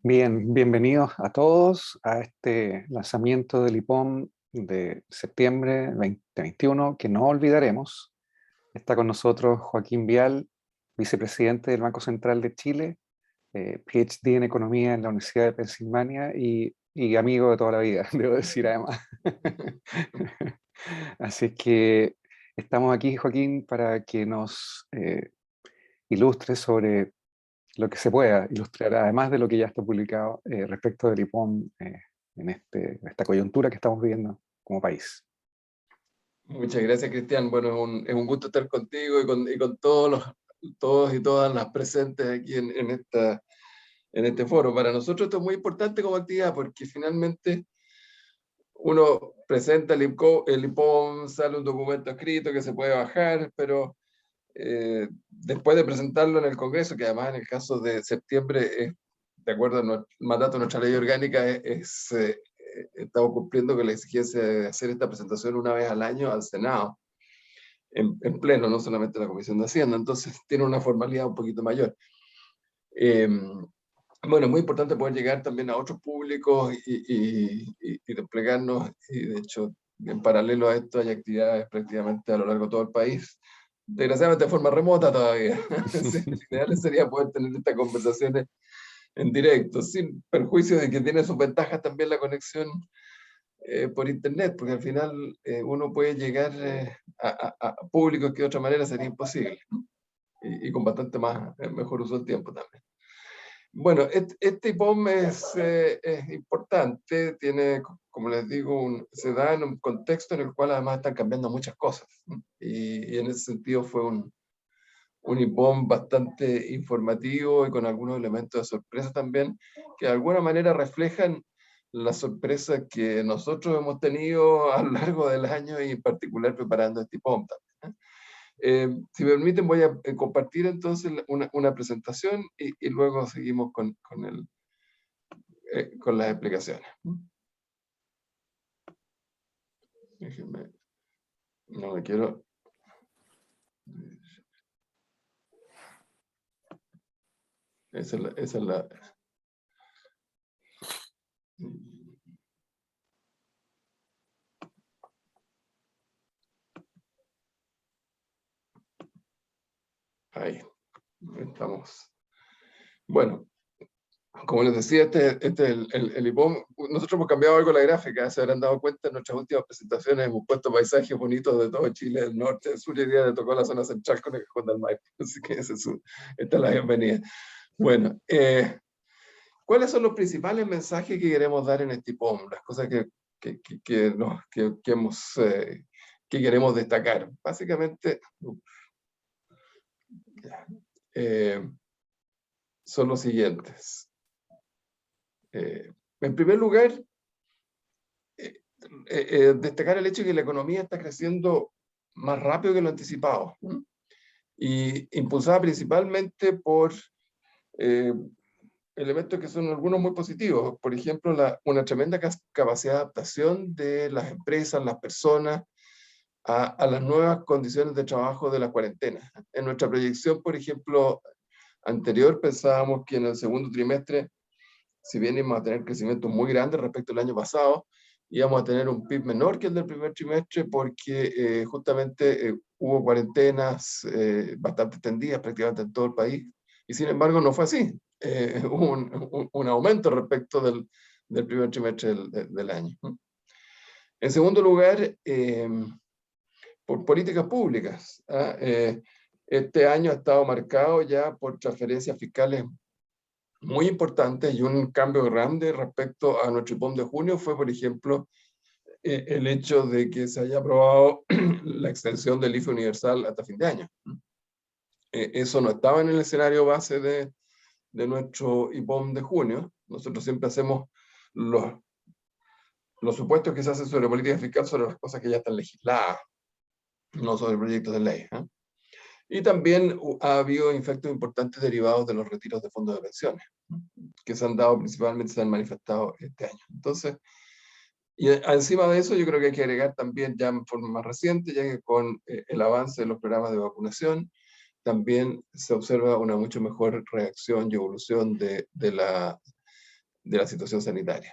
Bien, bienvenidos a todos a este lanzamiento del IPOM de septiembre 2021, que no olvidaremos. Está con nosotros Joaquín Vial, vicepresidente del Banco Central de Chile, PhD en Economía en la Universidad de Pensilvania y amigo de toda la vida, debo decir además. Así que estamos aquí, Joaquín, para que nos ilustre sobre lo que se pueda ilustrar, además de lo que ya está publicado respecto del IPOM en esta coyuntura que estamos viviendo como país. Muchas gracias, Cristian. Bueno, es un gusto estar contigo y con todos y todas las presentes aquí en este foro. Para nosotros esto es muy importante como actividad porque finalmente uno presenta el IPOM, sale un documento escrito que se puede bajar, pero después de presentarlo en el Congreso, que además en el caso de septiembre, de acuerdo al mandato de nuestra ley orgánica, estamos cumpliendo con la exigencia de hacer esta presentación una vez al año al Senado, en pleno, no solamente la Comisión de Hacienda, entonces tiene una formalidad un poquito mayor. Bueno, es muy importante poder llegar también a otros públicos y desplegarnos, y de hecho, en paralelo a esto hay actividades prácticamente a lo largo de todo el país, desgraciadamente de forma remota todavía. Sí, lo ideal sería poder tener estas conversaciones en directo, sin perjuicio de que tiene sus ventajas también la conexión por internet, porque al final uno puede llegar a públicos que de otra manera sería imposible, ¿no? Y con bastante mejor uso del tiempo también. Bueno, este IPOM es importante, tiene, como les digo, se da en un contexto en el cual además están cambiando muchas cosas, ¿no? Y en ese sentido fue un IPOM bastante informativo y con algunos elementos de sorpresa también, que de alguna manera reflejan la sorpresa que nosotros hemos tenido a lo largo del año y en particular preparando este IPOM también, ¿eh? Si me permiten, voy a compartir entonces una presentación y luego seguimos con las explicaciones. Déjenme, no me quiero... Esa es la... Ahí, estamos. Bueno, como les decía, este es el IPOM. Nosotros hemos cambiado algo la gráfica, se habrán dado cuenta en nuestras últimas presentaciones, hemos puesto paisajes bonitos de todo Chile, del norte, del sur, y hoy día le tocó la zona central con el Cajón del Maipo, así que esta es la bienvenida. Bueno, ¿cuáles son los principales mensajes que queremos dar en este IPOM? Las cosas que queremos destacar. Básicamente, son los siguientes. En primer lugar, destacar el hecho de que la economía está creciendo más rápido que lo anticipado, ¿no? Y impulsada principalmente por elementos que son algunos muy positivos. Por ejemplo, una tremenda capacidad de adaptación de las empresas, las personas, a las nuevas condiciones de trabajo de la cuarentena. En nuestra proyección, por ejemplo, anterior, pensábamos que en el segundo trimestre, si bien íbamos a tener crecimientos muy grandes respecto al año pasado, íbamos a tener un PIB menor que el del primer trimestre porque justamente hubo cuarentenas bastante extendidas prácticamente en todo el país, y sin embargo no fue así. Hubo un aumento respecto del primer trimestre del año. En segundo lugar, por políticas públicas, ¿ah? Este año ha estado marcado ya por transferencias fiscales muy importantes, y un cambio grande respecto a nuestro IPOM de junio fue, por ejemplo, el hecho de que se haya aprobado la extensión del IFE universal hasta fin de año. Eso no estaba en el escenario base de nuestro IPOM de junio. Nosotros siempre hacemos los supuestos que se hacen sobre política fiscal sobre las cosas que ya están legisladas, no sobre proyectos de ley, ¿eh? Y también ha habido efectos importantes derivados de los retiros de fondos de pensiones, que se han dado principalmente, se han manifestado este año. Entonces, y encima de eso yo creo que hay que agregar también ya en forma más reciente, ya que con el avance de los programas de vacunación, también se observa una mucho mejor reacción y evolución de de la situación sanitaria.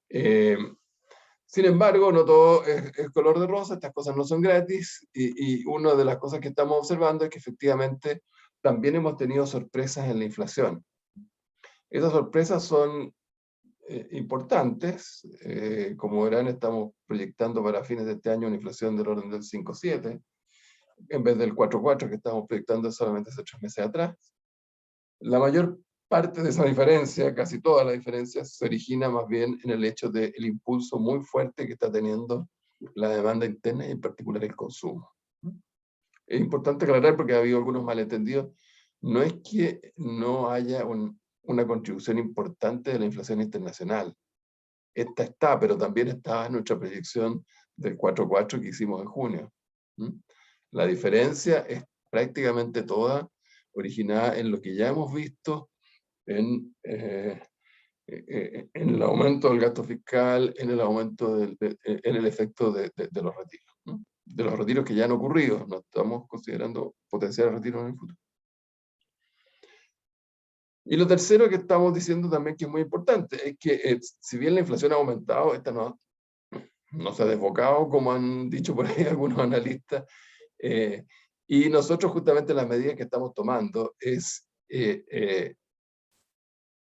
Sin embargo, no todo es color de rosa, estas cosas no son gratis, y una de las cosas que estamos observando es que efectivamente también hemos tenido sorpresas en la inflación. Esas sorpresas son importantes. Como verán, estamos proyectando para fines de este año una inflación del orden del 5,7, en vez del 4,4 que estábamos proyectando solamente hace 3 meses atrás. La mayor parte de esa diferencia, casi toda la diferencia, se origina más bien en el hecho del impulso muy fuerte que está teniendo la demanda interna y en particular el consumo. Es importante aclarar, porque ha habido algunos malentendidos, no es que no haya una contribución importante de la inflación internacional. Esta está, pero también estaba en nuestra proyección del 4,4 que hicimos en junio. La diferencia es prácticamente toda originada en lo que ya hemos visto en el aumento del gasto fiscal, en el aumento en el efecto de los retiros, ¿no? De los retiros que ya han ocurrido, no estamos considerando potenciales retiros en el futuro. Y lo tercero que estamos diciendo también, que es muy importante, es que si bien la inflación ha aumentado, esta no se ha desbocado, como han dicho por ahí algunos analistas, y nosotros justamente las medidas que estamos tomando es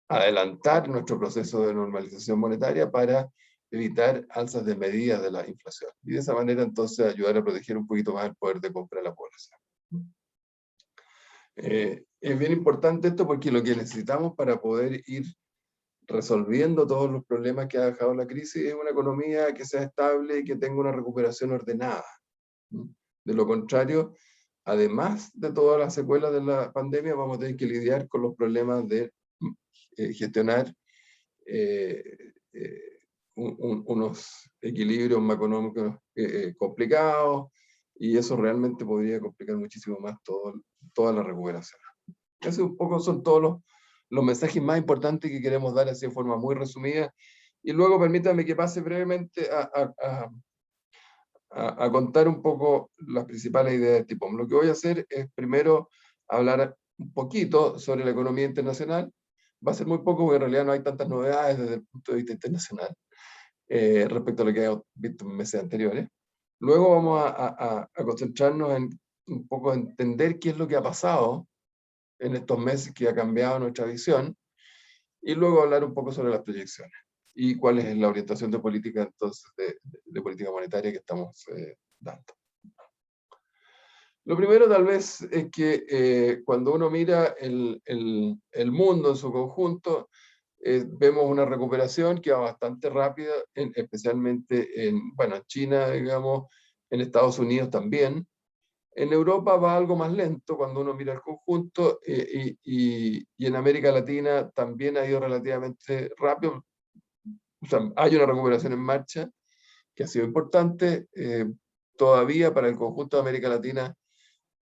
adelantar nuestro proceso de normalización monetaria para evitar alzas de medidas de la inflación. Y de esa manera entonces ayudar a proteger un poquito más el poder de compra de la población. Es bien importante esto, porque lo que necesitamos para poder ir resolviendo todos los problemas que ha dejado la crisis es una economía que sea estable y que tenga una recuperación ordenada. De lo contrario, además de todas las secuelas de la pandemia, vamos a tener que lidiar con los problemas de gestionar unos equilibrios macroeconómicos complicados, y eso realmente podría complicar muchísimo más toda la recuperación. Esos un poco son todos los mensajes más importantes que queremos dar así de forma muy resumida, y luego permítame que pase brevemente a contar un poco las principales ideas de TIPOM. Lo que voy a hacer es primero hablar un poquito sobre la economía internacional. Va a ser muy poco, porque en realidad no hay tantas novedades desde el punto de vista internacional respecto a lo que hemos visto en meses anteriores. Luego vamos a concentrarnos en un poco entender qué es lo que ha pasado en estos meses que ha cambiado nuestra visión, y luego hablar un poco sobre las proyecciones y cuál es la orientación de política, entonces, de política monetaria que estamos dando. Lo primero tal vez es que cuando uno mira el mundo en su conjunto, vemos una recuperación que va bastante rápida, especialmente en China, digamos, en Estados Unidos también. En Europa va algo más lento cuando uno mira el conjunto, y en América Latina también ha ido relativamente rápido. O sea, hay una recuperación en marcha que ha sido importante. Todavía para el conjunto de América Latina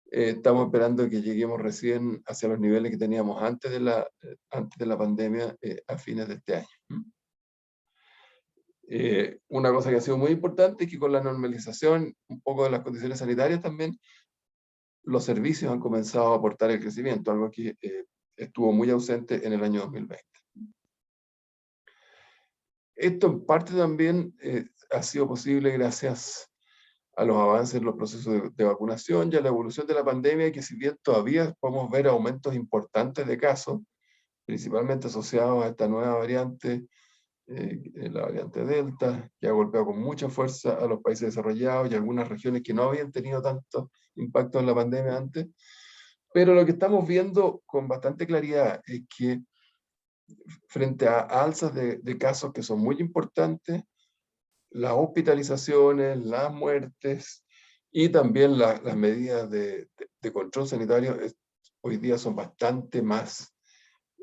estamos esperando que lleguemos recién hacia los niveles que teníamos antes de la pandemia, a fines de este año. Una cosa que ha sido muy importante es que con la normalización un poco de las condiciones sanitarias también, los servicios han comenzado a aportar el crecimiento, algo que estuvo muy ausente en el año 2020. Esto en parte también ha sido posible gracias a los avances en los procesos de vacunación y a la evolución de la pandemia, que si bien todavía podemos ver aumentos importantes de casos, principalmente asociados a esta nueva variante, la variante Delta, que ha golpeado con mucha fuerza a los países desarrollados y algunas regiones que no habían tenido tanto impacto en la pandemia antes. Pero lo que estamos viendo con bastante claridad es que frente a alzas de casos que son muy importantes, las hospitalizaciones, las muertes y también las medidas de control sanitario hoy día son bastante más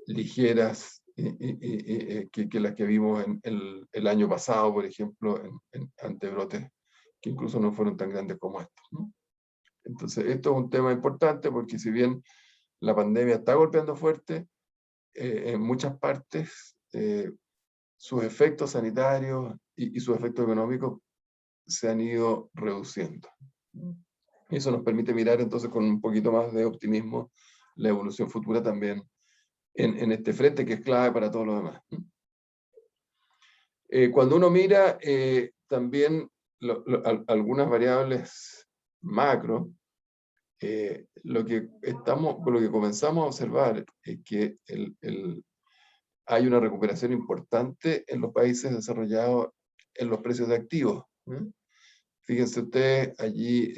ligeras que las que vimos en el año pasado, por ejemplo, ante brotes que incluso no fueron tan grandes como estos, ¿no? Entonces, esto es un tema importante, porque si bien la pandemia está golpeando fuerte en muchas partes, sus efectos sanitarios y sus efectos económicos se han ido reduciendo. Eso nos permite mirar entonces con un poquito más de optimismo la evolución futura también en este frente que es clave para todo lo demás. Cuando uno mira también algunas variables macro, lo que comenzamos a observar es que hay una recuperación importante en los países desarrollados en los precios de activos. Fíjense ustedes allí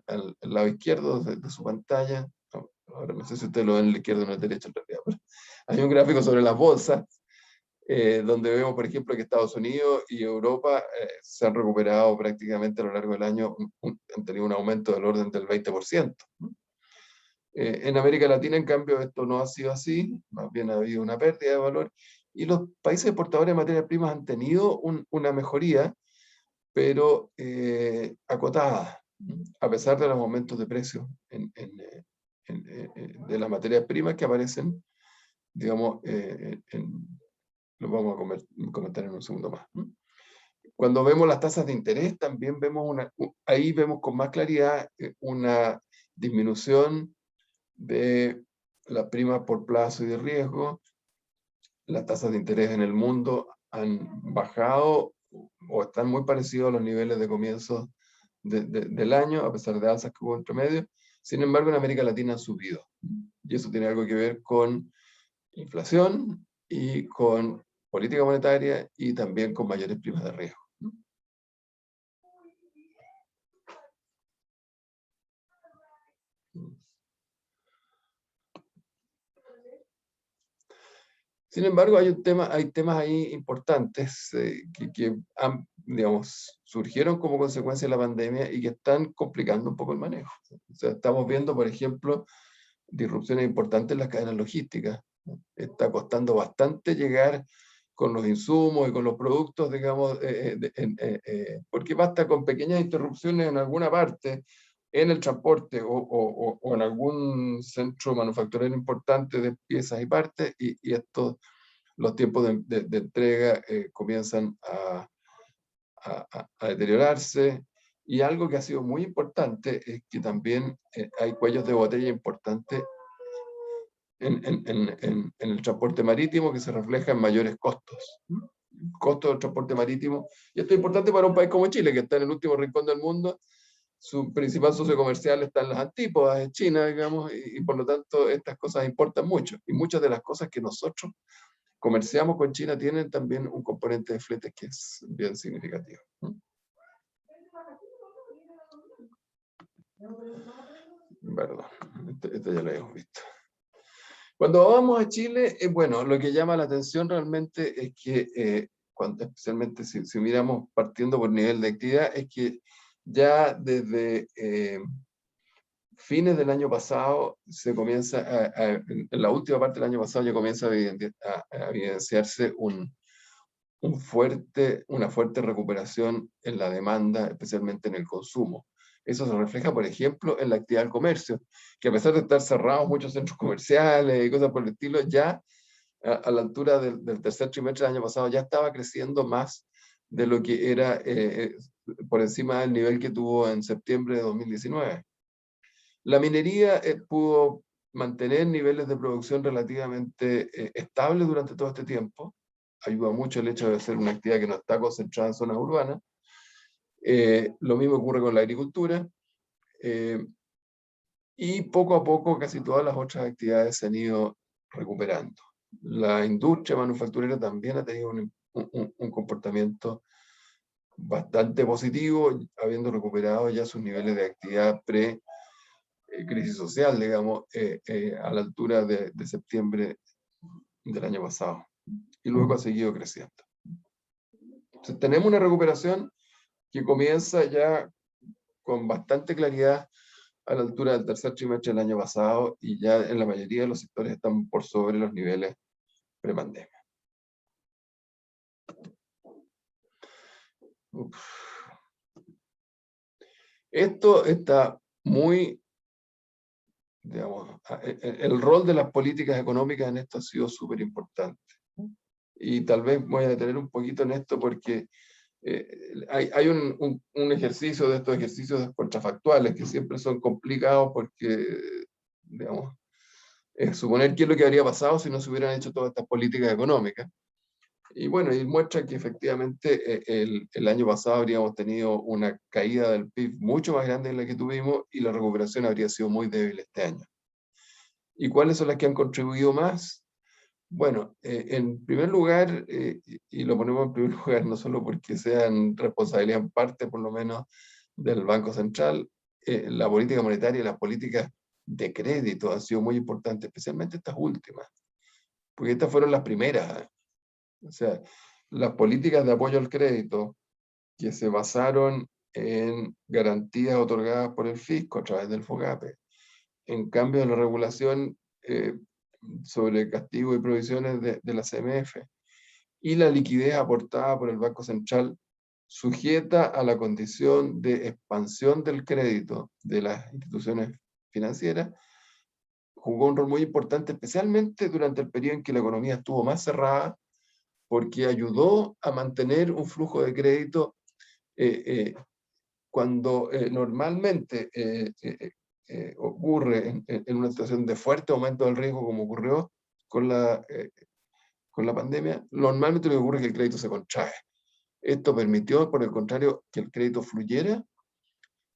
al lado izquierdo de su pantalla, ahora no sé si ustedes lo ven en la izquierda o en la derecha en realidad, pero hay un gráfico sobre las bolsas, donde vemos, por ejemplo, que Estados Unidos y Europa se han recuperado prácticamente a lo largo del año, han tenido un aumento del orden del 20%. En América Latina, en cambio, esto no ha sido así, más bien ha habido una pérdida de valor, y los países exportadores de materias primas han tenido una mejoría, pero acotada, a pesar de los aumentos de precios de las materias primas que aparecen, digamos, lo vamos a comentar en un segundo más. Cuando vemos las tasas de interés, también vemos ahí vemos con más claridad una disminución de la prima por plazo y de riesgo. Las tasas de interés en el mundo han bajado o están muy parecidos a los niveles de comienzo del año, a pesar de alzas que hubo entre medio. Sin embargo, en América Latina han subido. Y eso tiene algo que ver con inflación y con política monetaria y también con mayores primas de riesgo. Sin embargo, hay temas ahí importantes que digamos, surgieron como consecuencia de la pandemia y que están complicando un poco el manejo. O sea, estamos viendo, por ejemplo, disrupciones importantes en las cadenas logísticas. Está costando bastante llegar con los insumos y con los productos, digamos, porque basta con pequeñas interrupciones en alguna parte, en el transporte o en algún centro manufacturero importante de piezas y partes, y los tiempos de entrega comienzan a deteriorarse. Y algo que ha sido muy importante es que también hay cuellos de botella importantes en el transporte marítimo que se refleja en mayores costos. Costos del transporte marítimo. Y esto es importante para un país como Chile, que está en el último rincón del mundo. Su principal socio comercial está en las antípodas, en China, digamos, y por lo tanto estas cosas importan mucho. Y muchas de las cosas que nosotros comerciamos con China tienen también un componente de flete que es bien significativo. Perdón, esto ya lo habíamos visto. Cuando vamos a Chile, bueno, lo que llama la atención realmente es que, especialmente si miramos partiendo por nivel de actividad, es que ya desde fines del año pasado se comienza, en la última parte del año pasado ya comienza a evidenciarse una fuerte recuperación en la demanda, especialmente en el consumo. Eso se refleja, por ejemplo, en la actividad del comercio, que a pesar de estar cerrados muchos centros comerciales y cosas por el estilo, ya a la altura del tercer trimestre del año pasado ya estaba creciendo más de lo que era por encima del nivel que tuvo en septiembre de 2019. La minería pudo mantener niveles de producción relativamente estables durante todo este tiempo. Ayuda mucho el hecho de ser una actividad que no está concentrada en zonas urbanas. Lo mismo ocurre con la agricultura. Y poco a poco casi todas las otras actividades se han ido recuperando. La industria manufacturera también ha tenido un comportamiento bastante positivo, habiendo recuperado ya sus niveles de actividad crisis social, digamos, a la altura de septiembre del año pasado. Y luego ha seguido creciendo. Entonces, tenemos una recuperación que comienza ya con bastante claridad a la altura del tercer trimestre del año pasado y ya en la mayoría de los sectores están por sobre los niveles prepandemia. Esto está muy, digamos, el rol de las políticas económicas en esto ha sido súper importante. Y tal vez voy a detener un poquito en esto porque hay un ejercicio de estos ejercicios contrafactuales que siempre son complicados porque, digamos, suponer qué es lo que habría pasado si no se hubieran hecho todas estas políticas económicas. Y bueno, y muestra que efectivamente el año pasado habríamos tenido una caída del PIB mucho más grande de la que tuvimos y la recuperación habría sido muy débil este año. ¿Y cuáles son las que han contribuido más? Bueno, en primer lugar, y lo ponemos en primer lugar no solo porque sean responsabilidad en parte, por lo menos, del Banco Central, la política monetaria y las políticas de crédito han sido muy importantes, especialmente estas últimas, porque estas fueron las primeras. O sea, las políticas de apoyo al crédito que se basaron en garantías otorgadas por el fisco a través del FOGAPE, en cambio de la regulación sobre castigo y provisiones de la CMF, y la liquidez aportada por el Banco Central sujeta a la condición de expansión del crédito de las instituciones financieras, jugó un rol muy importante, especialmente durante el periodo en que la economía estuvo más cerrada, porque ayudó a mantener un flujo de crédito cuando normalmente ocurre en una situación de fuerte aumento del riesgo, como ocurrió con la pandemia, normalmente lo que ocurre es que el crédito se contrae. Esto permitió, por el contrario, que el crédito fluyera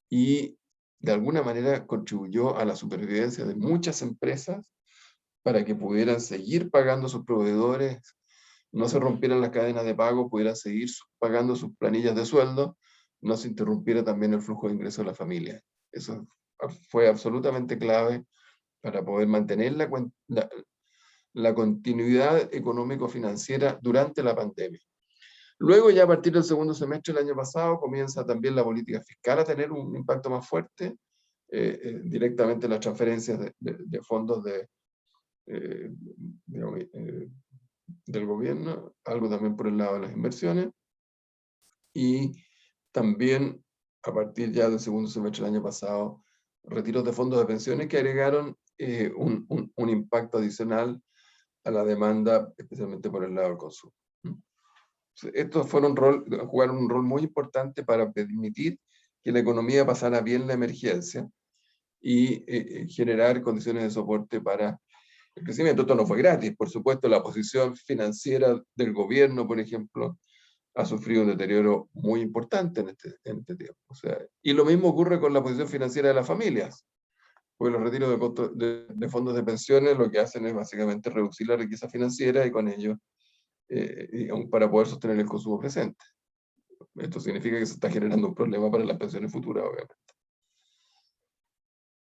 y de alguna manera contribuyó a la supervivencia de muchas empresas para que pudieran seguir pagando a sus proveedores, no se rompieran las cadenas de pago, pudieran seguir pagando sus planillas de sueldo, no se interrumpiera también el flujo de ingresos de la familia. Eso fue absolutamente clave para poder mantener la continuidad económico-financiera durante la pandemia. Luego, ya a partir del segundo semestre del año pasado, comienza también la política fiscal a tener un impacto más fuerte, directamente las transferencias de fondos del gobierno, algo también por el lado de las inversiones, y también a partir ya del segundo semestre del año pasado, retiros de fondos de pensiones que agregaron un impacto adicional a la demanda, especialmente por el lado del consumo. Estos jugaron un rol muy importante para permitir que la economía pasara bien la emergencia y generar condiciones de soporte para el crecimiento. Esto no fue gratis, por supuesto, la posición financiera del gobierno, por ejemplo, ha sufrido un deterioro muy importante en este tiempo. O sea, y lo mismo ocurre con la posición financiera de las familias, porque los retiros de fondos de pensiones lo que hacen es básicamente reducir la riqueza financiera y con ello para poder sostener el consumo presente. Esto significa que se está generando un problema para las pensiones futuras, obviamente.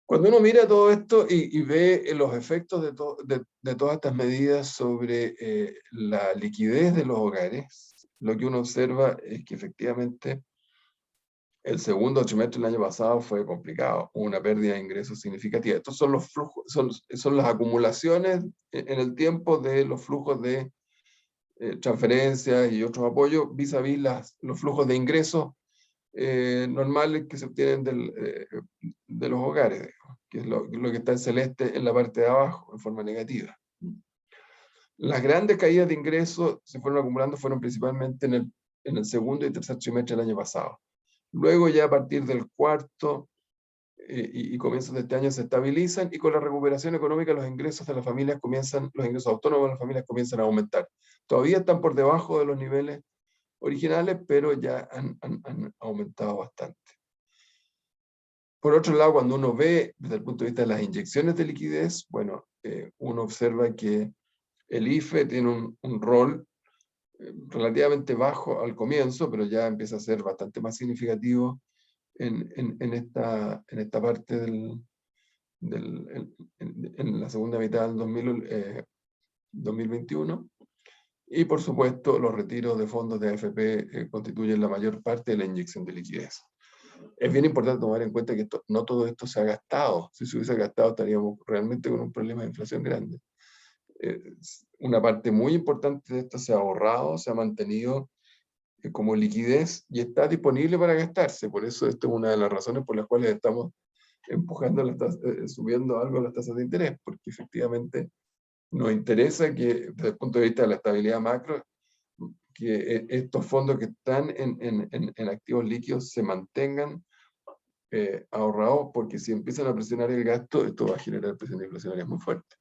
Cuando uno mira todo esto y ve los efectos de todas estas medidas sobre la liquidez de los hogares, lo que uno observa es que efectivamente el segundo trimestre del año pasado fue complicado, hubo una pérdida de ingresos significativa. Estos son los flujos, son las acumulaciones en el tiempo de los flujos de transferencias y otros apoyos vis a vis los flujos de ingresos normales que se obtienen de los hogares, digamos, que es lo que está en celeste en la parte de abajo, en forma negativa. Las grandes caídas de ingresos se fueron acumulando, fueron principalmente en el segundo y tercer trimestre del año pasado. Luego ya a partir del cuarto y comienzos de este año se estabilizan, y con la recuperación económica los ingresos de las familias los ingresos autónomos de las familias comienzan a aumentar. Todavía están por debajo de los niveles originales, pero ya han aumentado bastante. Por otro lado, cuando uno ve desde el punto de vista de las inyecciones de liquidez, bueno, uno observa que el IFE tiene un rol relativamente bajo al comienzo, pero ya empieza a ser bastante más significativo en esta parte en la segunda mitad del 2021. Y por supuesto, los retiros de fondos de AFP constituyen la mayor parte de la inyección de liquidez. Es bien importante tomar en cuenta que no todo esto se ha gastado. Si se hubiese gastado, estaríamos realmente con un problema de inflación grande. Una parte muy importante de esto se ha ahorrado, se ha mantenido como liquidez y está disponible para gastarse. Por eso esto es una de las razones por las cuales estamos empujando, subiendo algo las tasas de interés, porque efectivamente nos interesa que, desde el punto de vista de la estabilidad macro, que estos fondos que están en activos líquidos se mantengan ahorrados, porque si empiezan a presionar el gasto, esto va a generar presiones inflacionarias muy fuertes.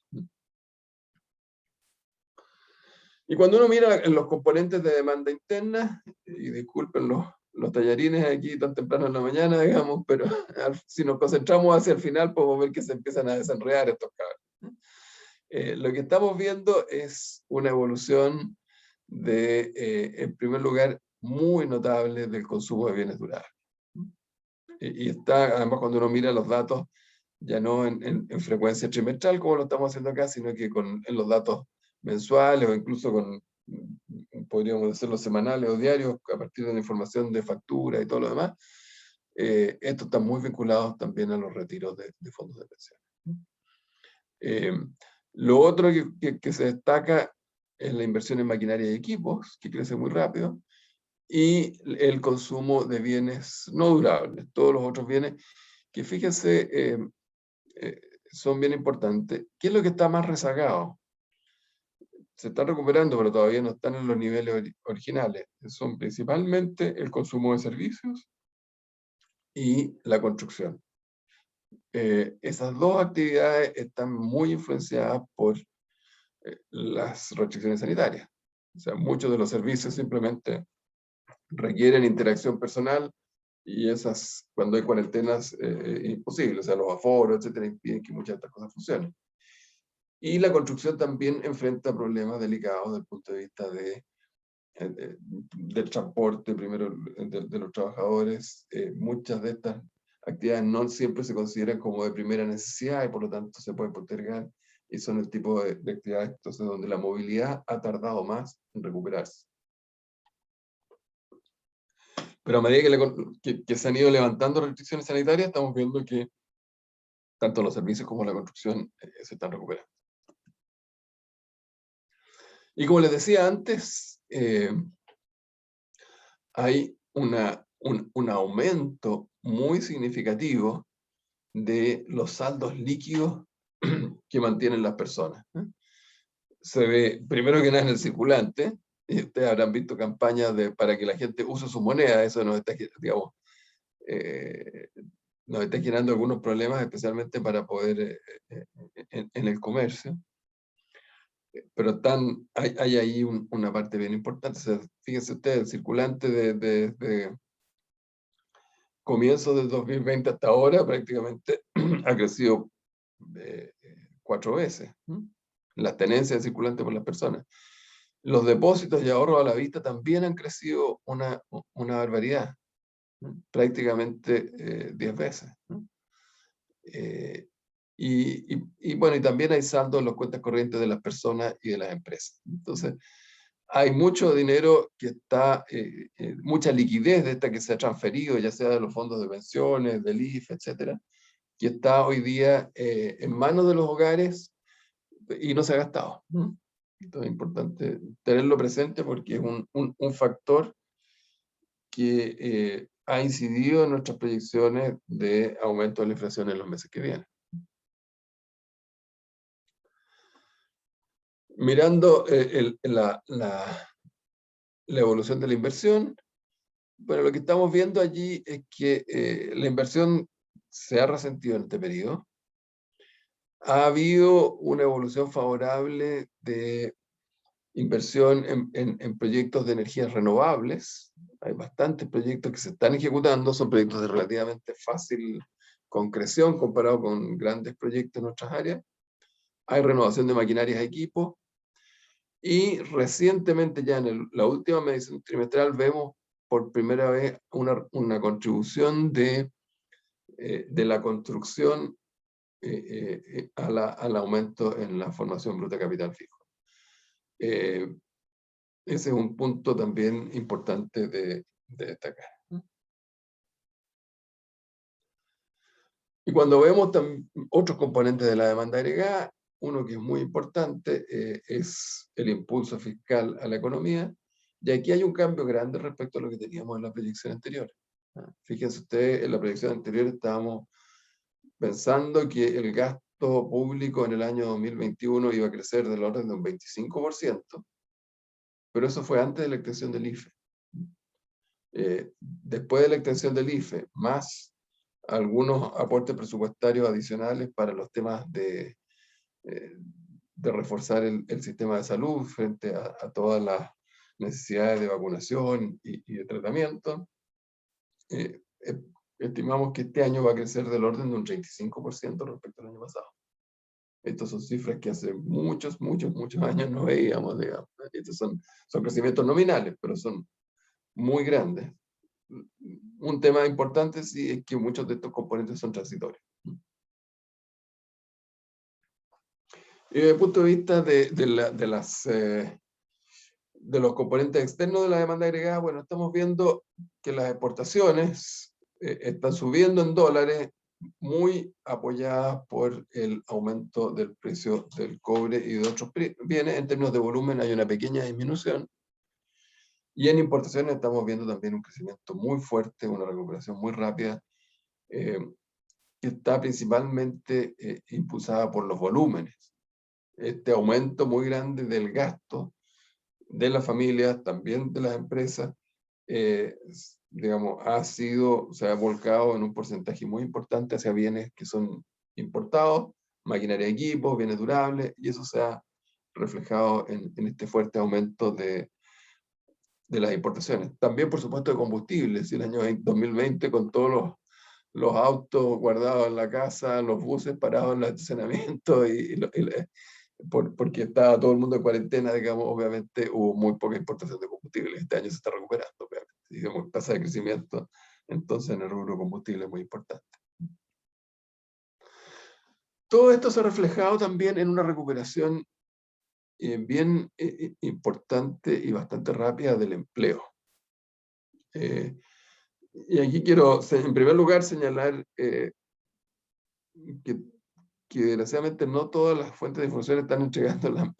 Y cuando uno mira en los componentes de demanda interna, y disculpen los tallarines aquí tan temprano en la mañana, digamos, pero si nos concentramos hacia el final, podemos ver que se empiezan a desenredar estos cables. Lo que estamos viendo es una evolución de, en primer lugar, muy notable del consumo de bienes durables. Y está, además, cuando uno mira los datos, ya no en frecuencia trimestral, como lo estamos haciendo acá, sino que en los datos mensuales o incluso podríamos decirlo, semanales o diarios, a partir de la información de factura y todo lo demás. Esto está muy vinculado también a los retiros de fondos de pensión. Lo otro que se destaca es la inversión en maquinaria y equipos, que crece muy rápido, y el consumo de bienes no durables, todos los otros bienes, que fíjense, son bien importantes. ¿Qué es lo que está más rezagado? Se están recuperando, pero todavía no están en los niveles originales. Son principalmente el consumo de servicios y la construcción. Esas dos actividades están muy influenciadas por las restricciones sanitarias. O sea, muchos de los servicios simplemente requieren interacción personal y esas, cuando hay cuarentenas, imposible. O sea, los aforos, etcétera, impiden que muchas de estas cosas funcionen. Y la construcción también enfrenta problemas delicados desde el punto de vista del transporte, primero de los trabajadores. Muchas de estas actividades no siempre se consideran como de primera necesidad y por lo tanto se pueden postergar, y son el tipo de actividades entonces donde la movilidad ha tardado más en recuperarse. Pero a medida que se han ido levantando restricciones sanitarias, estamos viendo que tanto los servicios como la construcción se están recuperando. Y como les decía antes, hay un aumento muy significativo de los saldos líquidos que mantienen las personas. Se ve, primero que nada, en el circulante, y ustedes habrán visto campañas para que la gente use su moneda. Eso nos está, digamos, nos está generando algunos problemas, especialmente para poder en el comercio. Pero hay ahí una parte bien importante. O sea, fíjense ustedes, el circulante de comienzo del 2020 hasta ahora prácticamente ha crecido 4 veces. Las tenencias de circulante por las personas. Los depósitos y ahorros a la vista también han crecido una barbaridad, prácticamente 10 veces. Y bueno, y también hay saldo en las cuentas corrientes de las personas y de las empresas. Entonces, hay mucho dinero que está, mucha liquidez de esta que se ha transferido, ya sea de los fondos de pensiones, del IFE, etcétera, que está hoy día en manos de los hogares y no se ha gastado. Entonces es importante tenerlo presente porque es un factor que ha incidido en nuestras proyecciones de aumento de la inflación en los meses que vienen. Mirando la evolución de la inversión, bueno, lo que estamos viendo allí es que la inversión se ha resentido en este periodo. Ha habido una evolución favorable de inversión en proyectos de energías renovables. Hay bastantes proyectos que se están ejecutando, son proyectos de relativamente fácil concreción comparado con grandes proyectos en nuestras áreas. Hay renovación de maquinarias y equipos. Y recientemente, ya en la última medición trimestral, vemos por primera vez una contribución de la construcción al aumento en la formación bruta de capital fijo. Ese es un punto también importante de destacar. Y cuando vemos otros componentes de la demanda agregada, uno que es muy importante es el impulso fiscal a la economía. Y aquí hay un cambio grande respecto a lo que teníamos en la proyección anterior. Fíjense ustedes, en la proyección anterior estábamos pensando que el gasto público en el año 2021 iba a crecer del orden de un 25%, pero eso fue antes de la extensión del IFE. Después de la extensión del IFE, más algunos aportes presupuestarios adicionales para los temas reforzar el sistema de salud frente a todas las necesidades de vacunación y de tratamiento. Estimamos que este año va a crecer del orden de un 35% respecto al año pasado. Estas son cifras que hace muchos años no veíamos, digamos. Estos son crecimientos nominales, pero son muy grandes. Un tema importante sí es que muchos de estos componentes son transitorios. Y desde el punto de vista de los componentes externos de la demanda agregada, bueno, estamos viendo que las exportaciones están subiendo en dólares, muy apoyadas por el aumento del precio del cobre y de otros bienes. En términos de volumen hay una pequeña disminución. Y en importaciones estamos viendo también un crecimiento muy fuerte, una recuperación muy rápida, que está principalmente impulsada por los volúmenes. Este aumento muy grande del gasto de las familias, también de las empresas, digamos, se ha volcado en un porcentaje muy importante hacia bienes que son importados, maquinaria de equipos, bienes durables, y eso se ha reflejado en este fuerte aumento de las importaciones. También, por supuesto, de combustibles. El año 2020, con todos los autos guardados en la casa, los buses parados en el estacionamiento, porque estaba todo el mundo en cuarentena, digamos, obviamente hubo muy poca importación de combustibles. Este año se está recuperando, obviamente. Digamos, tasa de crecimiento, entonces en el rubro combustible es muy importante. Todo esto se ha reflejado también en una recuperación bien importante y bastante rápida del empleo. Y aquí quiero, en primer lugar, señalar que desgraciadamente no todas las fuentes de información están entregando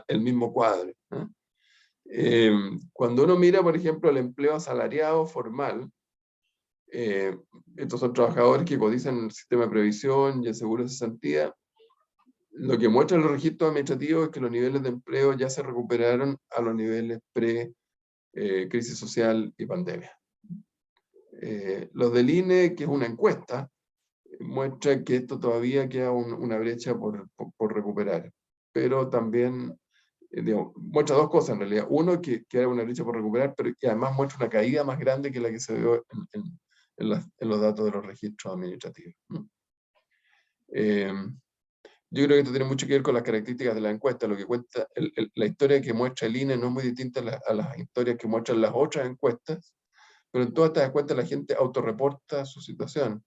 el mismo cuadro, ¿no? Cuando uno mira, por ejemplo, el empleo asalariado formal, estos son trabajadores que cotizan en el sistema de previsión y el seguro de cesantía. Lo que muestran los registros administrativos es que los niveles de empleo ya se recuperaron a los niveles pre-crisis social y pandemia. Los del INE, que es una encuesta, muestra que esto todavía queda una brecha por recuperar. Pero también digamos, muestra dos cosas en realidad. Uno, que queda una brecha por recuperar, pero que además muestra una caída más grande que la que se vio en los datos de los registros administrativos. Yo creo que esto tiene mucho que ver con las características de la encuesta. Lo que cuenta, la historia que muestra el INE no es muy distinta a las historias que muestran las otras encuestas, pero en todas estas encuestas la gente autorreporta su situación.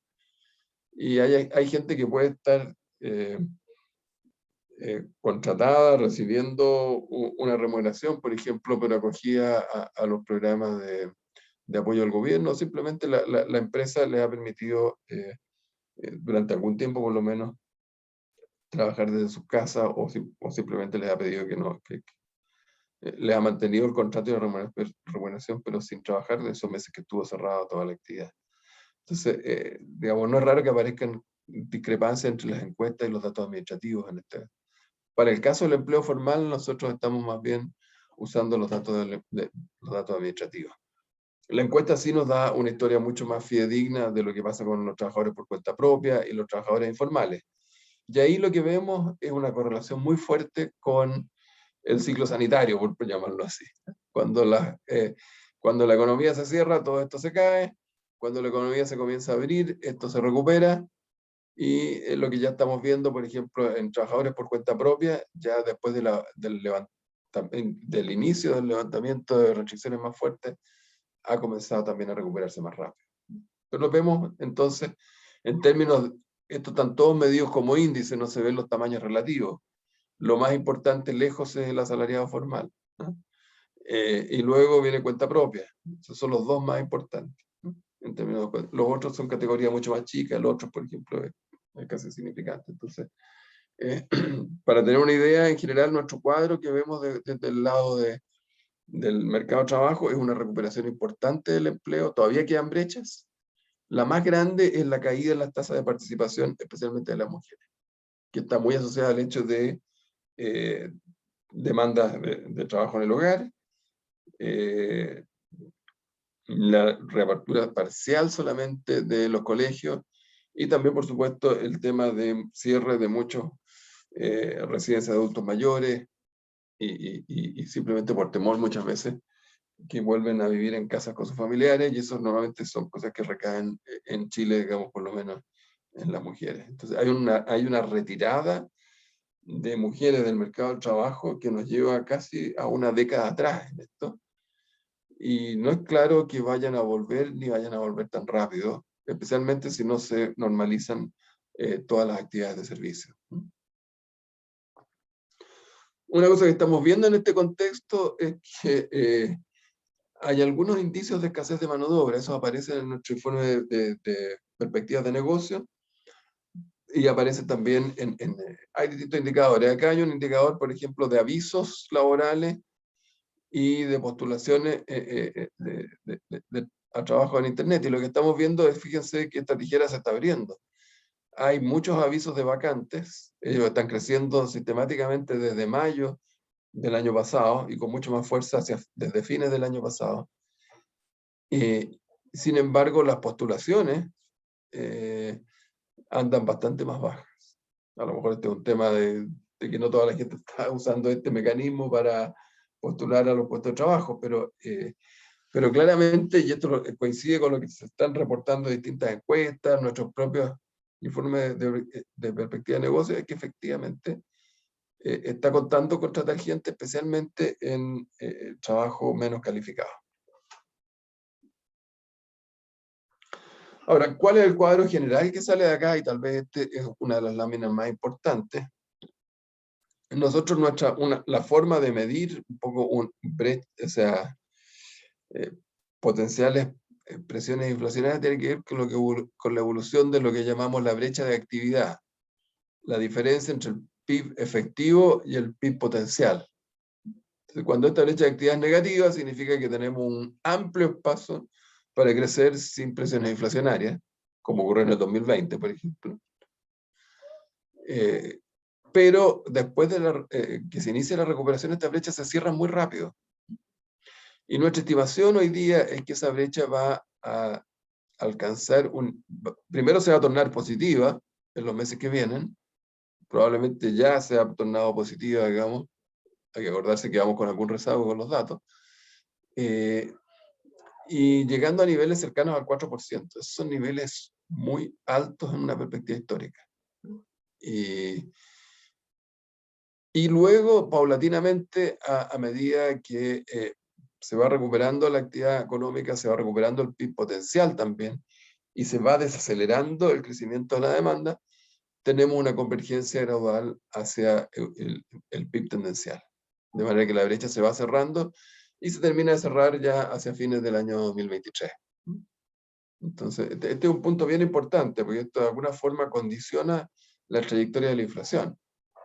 Y hay gente que puede estar contratada, recibiendo una remuneración, por ejemplo, pero acogida a los programas de apoyo al gobierno. Simplemente la empresa les ha permitido, durante algún tiempo por lo menos, trabajar desde sus casas, o simplemente les ha pedido que les ha mantenido el contrato de remuneración, pero sin trabajar de esos meses que estuvo cerrado toda la actividad. Entonces, digamos, no es raro que aparezcan discrepancias entre las encuestas y los datos administrativos en este. Para el caso del empleo formal, nosotros estamos más bien usando los datos, los datos administrativos. La encuesta sí nos da una historia mucho más fidedigna de lo que pasa con los trabajadores por cuenta propia y los trabajadores informales. Y ahí lo que vemos es una correlación muy fuerte con el ciclo sanitario, por llamarlo así. Cuando la economía se cierra, todo esto se cae. Cuando la economía se comienza a abrir, esto se recupera. Y lo que ya estamos viendo, por ejemplo, en trabajadores por cuenta propia, ya después del inicio del levantamiento de restricciones más fuertes, ha comenzado también a recuperarse más rápido. Pero lo vemos entonces, en términos, estos están todos medidos como índice, no se ven los tamaños relativos. Lo más importante lejos es el asalariado formal, ¿no? Y luego viene cuenta propia. Esos son los dos más importantes, ¿no? En términos de, los otros son categorías mucho más chicas, el otro, por ejemplo, es casi insignificante. Entonces, para tener una idea, en general, nuestro cuadro que vemos desde el lado del mercado de trabajo es una recuperación importante del empleo. Todavía quedan brechas. La más grande es la caída en las tasas de participación, especialmente de las mujeres, que está muy asociada al hecho de demandas de trabajo en el hogar, la reapertura parcial solamente de los colegios, y también, por supuesto, el tema de cierre de muchos residencias de adultos mayores, y simplemente por temor muchas veces, que vuelven a vivir en casas con sus familiares, y eso normalmente son cosas que recaen en Chile, digamos, por lo menos en las mujeres. Entonces hay una retirada de mujeres del mercado del trabajo que nos lleva casi a una década atrás en esto, y no es claro que vayan a volver ni vayan a volver tan rápido, especialmente si no se normalizan todas las actividades de servicio. Una cosa que estamos viendo en este contexto es que hay algunos indicios de escasez de mano de obra. Eso aparece en nuestro informe de perspectivas de negocio, y aparece también hay distintos indicadores. Acá hay un indicador, por ejemplo, de avisos laborales y de postulaciones a trabajo en Internet. Y lo que estamos viendo es, fíjense que esta tijera se está abriendo. Hay muchos avisos de vacantes. Ellos están creciendo sistemáticamente desde mayo del año pasado y con mucho más fuerza desde fines del año pasado. Sin embargo, las postulaciones andan bastante más bajas. A lo mejor este es un tema de que no toda la gente está usando este mecanismo para postular a los puestos de trabajo, pero claramente, y esto coincide con lo que se están reportando distintas encuestas, nuestros propios informes de perspectiva de negocio, es que efectivamente está contando contratar gente, especialmente en trabajo menos calificado. Ahora, ¿cuál es el cuadro general que sale de acá? Y tal vez este es una de las láminas más importantes. Nosotros, la forma de medir un poco potenciales presiones inflacionarias tiene que ver con la evolución de lo que llamamos la brecha de actividad, la diferencia entre el PIB efectivo y el PIB potencial. Entonces, cuando esta brecha de actividad es negativa, significa que tenemos un amplio espacio para crecer sin presiones inflacionarias, como ocurrió en el 2020, por ejemplo. Pero después de que se inicie la recuperación, esta brecha se cierra muy rápido. Y nuestra estimación hoy día es que esa brecha va a alcanzar primero se va a tornar positiva en los meses que vienen, probablemente ya se ha tornado positiva, digamos, hay que acordarse que vamos con algún rezago con los datos, y llegando a niveles cercanos al 4%. Esos son niveles muy altos en una perspectiva histórica. Y luego, paulatinamente, a medida que se va recuperando la actividad económica, se va recuperando el PIB potencial también, y se va desacelerando el crecimiento de la demanda, tenemos una convergencia gradual hacia el PIB tendencial. De manera que la brecha se va cerrando y se termina de cerrar ya hacia fines del año 2023. Entonces, este es un punto bien importante, porque esto de alguna forma condiciona la trayectoria de la inflación.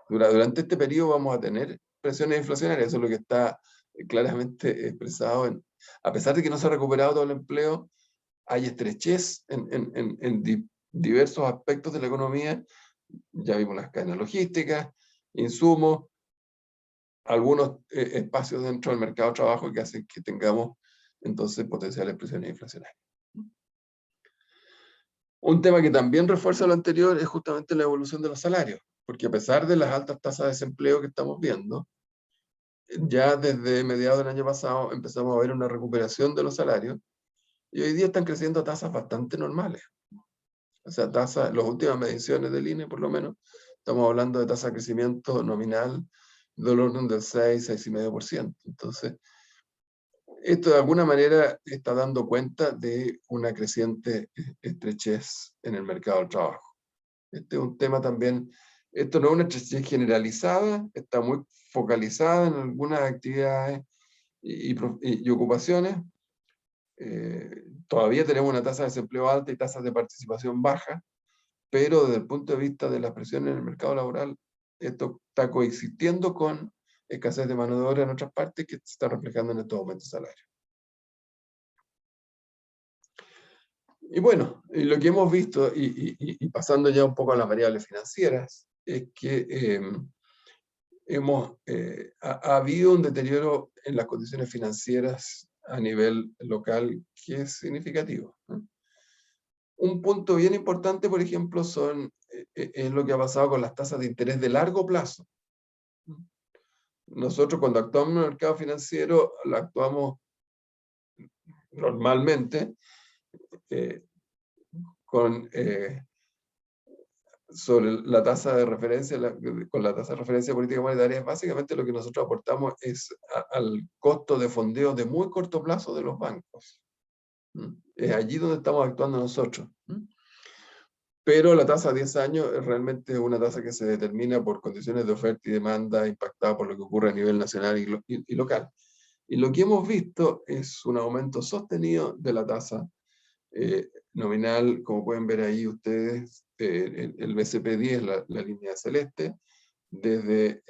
Durante este periodo vamos a tener presiones inflacionarias, eso es lo que está claramente expresado. A pesar de que no se ha recuperado todo el empleo, hay estrechez en diversos aspectos de la economía. Ya vimos las cadenas logísticas, insumos, algunos espacios dentro del mercado de trabajo que hacen que tengamos entonces potenciales presiones inflacionarias. Un tema que también refuerza lo anterior es justamente la evolución de los salarios, porque a pesar de las altas tasas de desempleo que estamos viendo, ya desde mediados del año pasado empezamos a ver una recuperación de los salarios, y hoy día están creciendo a tasas bastante normales. O sea, las últimas mediciones del INE, por lo menos, estamos hablando de tasa de crecimiento nominal del orden del 6, 6,5%. Entonces, esto de alguna manera está dando cuenta de una creciente estrechez en el mercado del trabajo. Este es un tema también, esto no es una estrechez generalizada, está muy focalizada en algunas actividades y ocupaciones. Todavía tenemos una tasa de desempleo alta y tasas de participación baja, pero desde el punto de vista de las presiones en el mercado laboral, esto está coexistiendo con escasez de mano de obra en otras partes que se está reflejando en estos aumentos de salario. Y bueno, lo que hemos visto, y pasando ya un poco a las variables financieras, es que ha habido un deterioro en las condiciones financieras a nivel local que es significativo, ¿no? Un punto bien importante, por ejemplo, son es lo que ha pasado con las tasas de interés de largo plazo. Nosotros cuando actuamos en el mercado financiero, lo actuamos normalmente sobre la tasa de referencia, con la tasa de referencia de política monetaria. Básicamente lo que nosotros aportamos es al costo de fondeo de muy corto plazo de los bancos. Es allí donde estamos actuando nosotros. Pero la tasa a 10 años es realmente una tasa que se determina por condiciones de oferta y demanda impactada por lo que ocurre a nivel nacional y local. Y lo que hemos visto es un aumento sostenido de la tasa nominal, como pueden ver ahí ustedes, el BCP10, la línea celeste, desde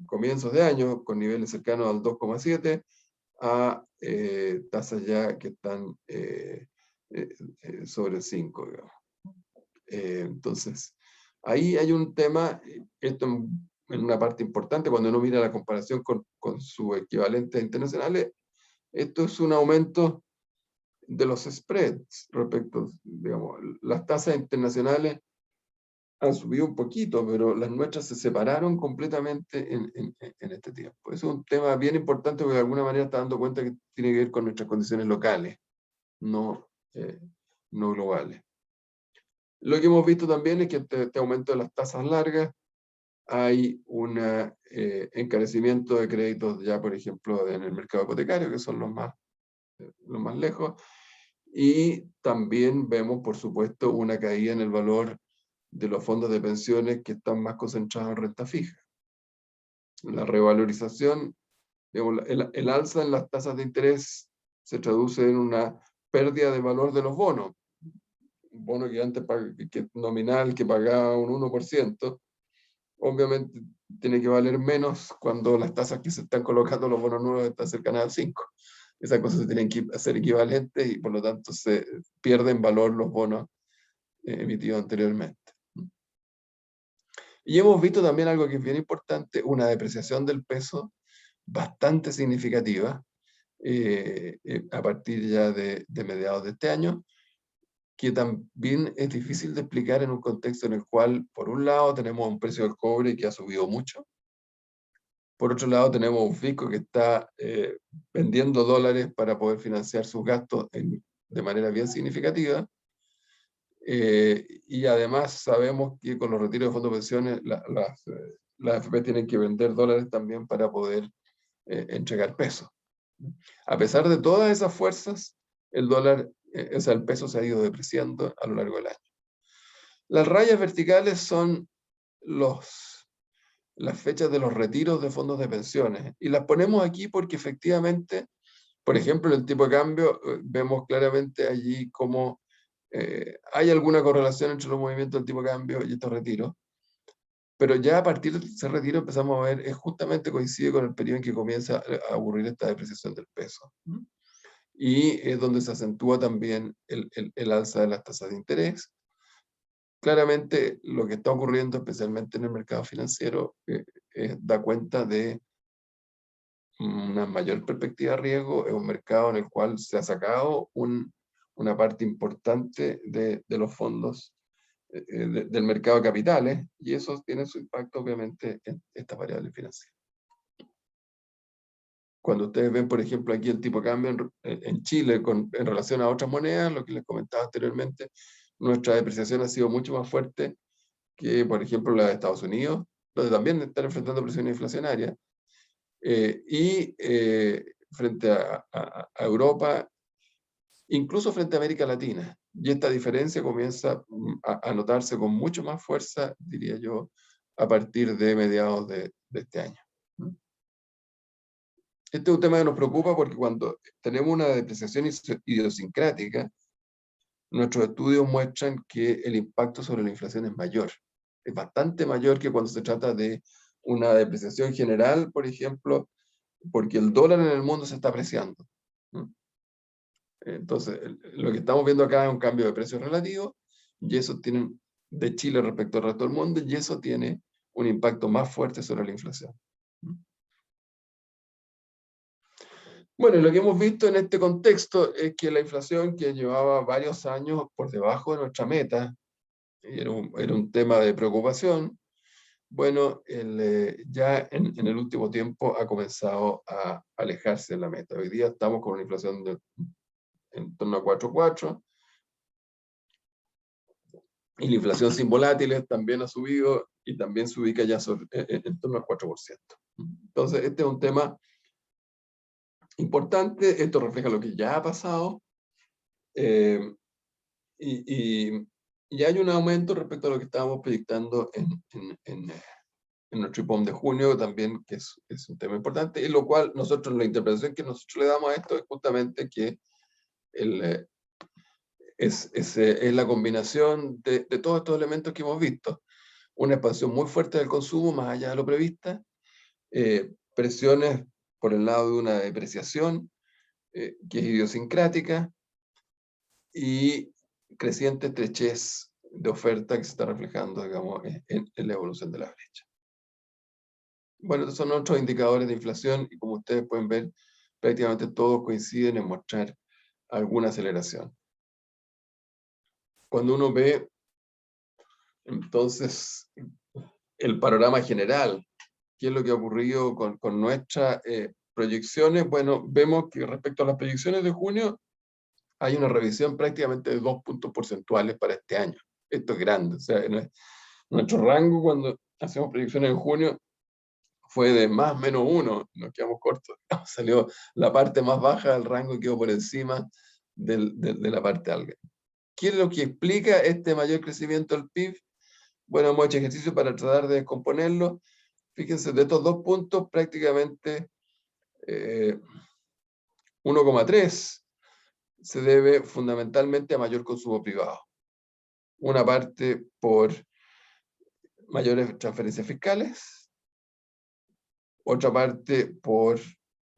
comienzos de año, con niveles cercanos al 2,7, a tasas ya que están sobre el 5, digamos. Entonces, ahí hay un tema, esto en una parte importante, cuando uno mira la comparación con sus equivalentes internacionales, esto es un aumento de los spreads respecto, digamos, las tasas internacionales han subido un poquito, pero las nuestras se separaron completamente en este tiempo. Es un tema bien importante porque de alguna manera está dando cuenta que tiene que ver con nuestras condiciones locales, no globales. Lo que hemos visto también es que este aumento de las tasas largas, hay un encarecimiento de créditos ya, por ejemplo, en el mercado hipotecario, que son los más lejos, y también vemos, por supuesto, una caída en el valor de los fondos de pensiones que están más concentrados en renta fija. La revalorización, digamos, el alza en las tasas de interés se traduce en una pérdida de valor de los bonos. Un bono que antes nominal que pagaba un 1%, obviamente tiene que valer menos cuando las tasas que se están colocando los bonos nuevos están cercanas al 5. Esas cosas se tienen que hacer equivalentes y por lo tanto se pierden valor los bonos emitidos anteriormente. Y hemos visto también algo que es bien importante, una depreciación del peso bastante significativa a partir ya de mediados de este año, que también es difícil de explicar en un contexto en el cual, por un lado, tenemos un precio del cobre que ha subido mucho, por otro lado, tenemos un fisco que está vendiendo dólares para poder financiar sus gastos de manera bien significativa, y además sabemos que con los retiros de fondos de pensiones, las AFP tienen que vender dólares también para poder entregar pesos. A pesar de todas esas fuerzas, el dólar, o sea, el peso se ha ido depreciando a lo largo del año. Las rayas verticales son las fechas de los retiros de fondos de pensiones. Y las ponemos aquí porque efectivamente, por ejemplo, en el tipo de cambio, vemos claramente allí cómo hay alguna correlación entre los movimientos del tipo de cambio y estos retiros. Pero ya a partir de ese retiro empezamos a ver, es justamente coincide con el periodo en que comienza a ocurrir esta depreciación del peso. Y es donde se acentúa también el alza de las tasas de interés. Claramente lo que está ocurriendo, especialmente en el mercado financiero, da cuenta de una mayor perspectiva de riesgo. Es un mercado en el cual se ha sacado una parte importante de los fondos del mercado de capitales, y eso tiene su impacto obviamente en estas variables financieras. Cuando ustedes ven, por ejemplo, aquí el tipo de cambio en Chile en relación a otras monedas, lo que les comentaba anteriormente, nuestra depreciación ha sido mucho más fuerte que, por ejemplo, la de Estados Unidos, donde también están enfrentando presiones inflacionarias, y frente a Europa, incluso frente a América Latina. Y esta diferencia comienza a notarse con mucho más fuerza, diría yo, a partir de mediados de este año. Este es un tema que nos preocupa porque cuando tenemos una depreciación idiosincrática, nuestros estudios muestran que el impacto sobre la inflación es mayor. Es bastante mayor que cuando se trata de una depreciación general, por ejemplo, porque el dólar en el mundo se está apreciando. Entonces, lo que estamos viendo acá es un cambio de precios relativo, y eso tiene, de Chile respecto al resto del mundo, y eso tiene un impacto más fuerte sobre la inflación. Bueno, lo que hemos visto en este contexto es que la inflación, que llevaba varios años por debajo de nuestra meta, y era un tema de preocupación. Bueno, ya en el último tiempo ha comenzado a alejarse de la meta. Hoy día estamos con una inflación en torno a 4,4, y la inflación sin volátiles también ha subido y también se ubica ya en torno al 4%. Entonces, este es un tema importante. Esto refleja lo que ya ha pasado, eh, y hay un aumento respecto a lo que estábamos proyectando en nuestro IPOM de junio también, que es un tema importante, y lo cual nosotros, la interpretación que nosotros le damos a esto es justamente que es la combinación de todos estos elementos que hemos visto. Una expansión muy fuerte del consumo, más allá de lo prevista, presiones por el lado de una depreciación que es idiosincrática, y creciente estrechez de oferta que se está reflejando, digamos, en la evolución de la brecha. Bueno, estos son otros indicadores de inflación, y como ustedes pueden ver, prácticamente todos coinciden en mostrar alguna aceleración. Cuando uno ve, entonces, el panorama general, qué es lo que ha ocurrido con nuestras proyecciones, bueno, vemos que respecto a las proyecciones de junio, hay una revisión prácticamente de 2 puntos porcentuales para este año. Esto es grande. O sea, nuestro rango cuando hacemos proyecciones en junio fue de más menos 1, nos quedamos cortos. Salió la parte más baja del rango y quedó por encima de la parte alta. ¿Qué es lo que explica este mayor crecimiento del PIB? Bueno, hemos hecho ejercicio para tratar de descomponerlo. Fíjense, de estos 2 puntos, prácticamente 1,3 se debe fundamentalmente a mayor consumo privado. Una parte por mayores transferencias fiscales, otra parte por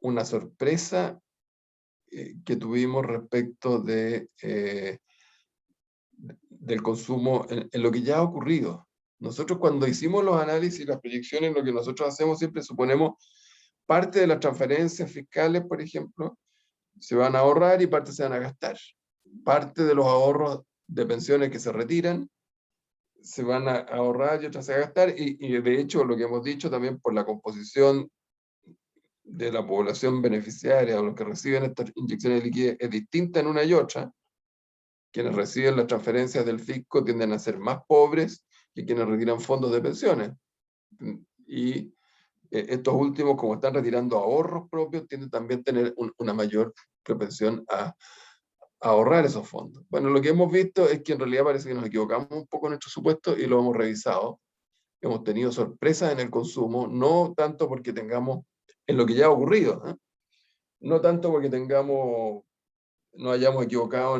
una sorpresa que tuvimos respecto del consumo en lo que ya ha ocurrido. Nosotros, cuando hicimos los análisis y las proyecciones, lo que nosotros hacemos siempre, suponemos parte de las transferencias fiscales, por ejemplo, se van a ahorrar y parte se van a gastar. Parte de los ahorros de pensiones que se retiran se van a ahorrar y otras se van a gastar, y de hecho lo que hemos dicho también, por la composición de la población beneficiaria o los que reciben estas inyecciones de liquidez es distinta en una y otra. Quienes reciben las transferencias del fisco tienden a ser más pobres que quienes retiran fondos de pensiones. Y estos últimos, como están retirando ahorros propios, tienden también a tener una mayor propensión a ahorrar esos fondos. Bueno, lo que hemos visto es que en realidad parece que nos equivocamos un poco en nuestro supuesto y lo hemos revisado. Hemos tenido sorpresas en el consumo, no tanto porque tengamos, en lo que ya ha ocurrido, no tanto porque nos hayamos equivocado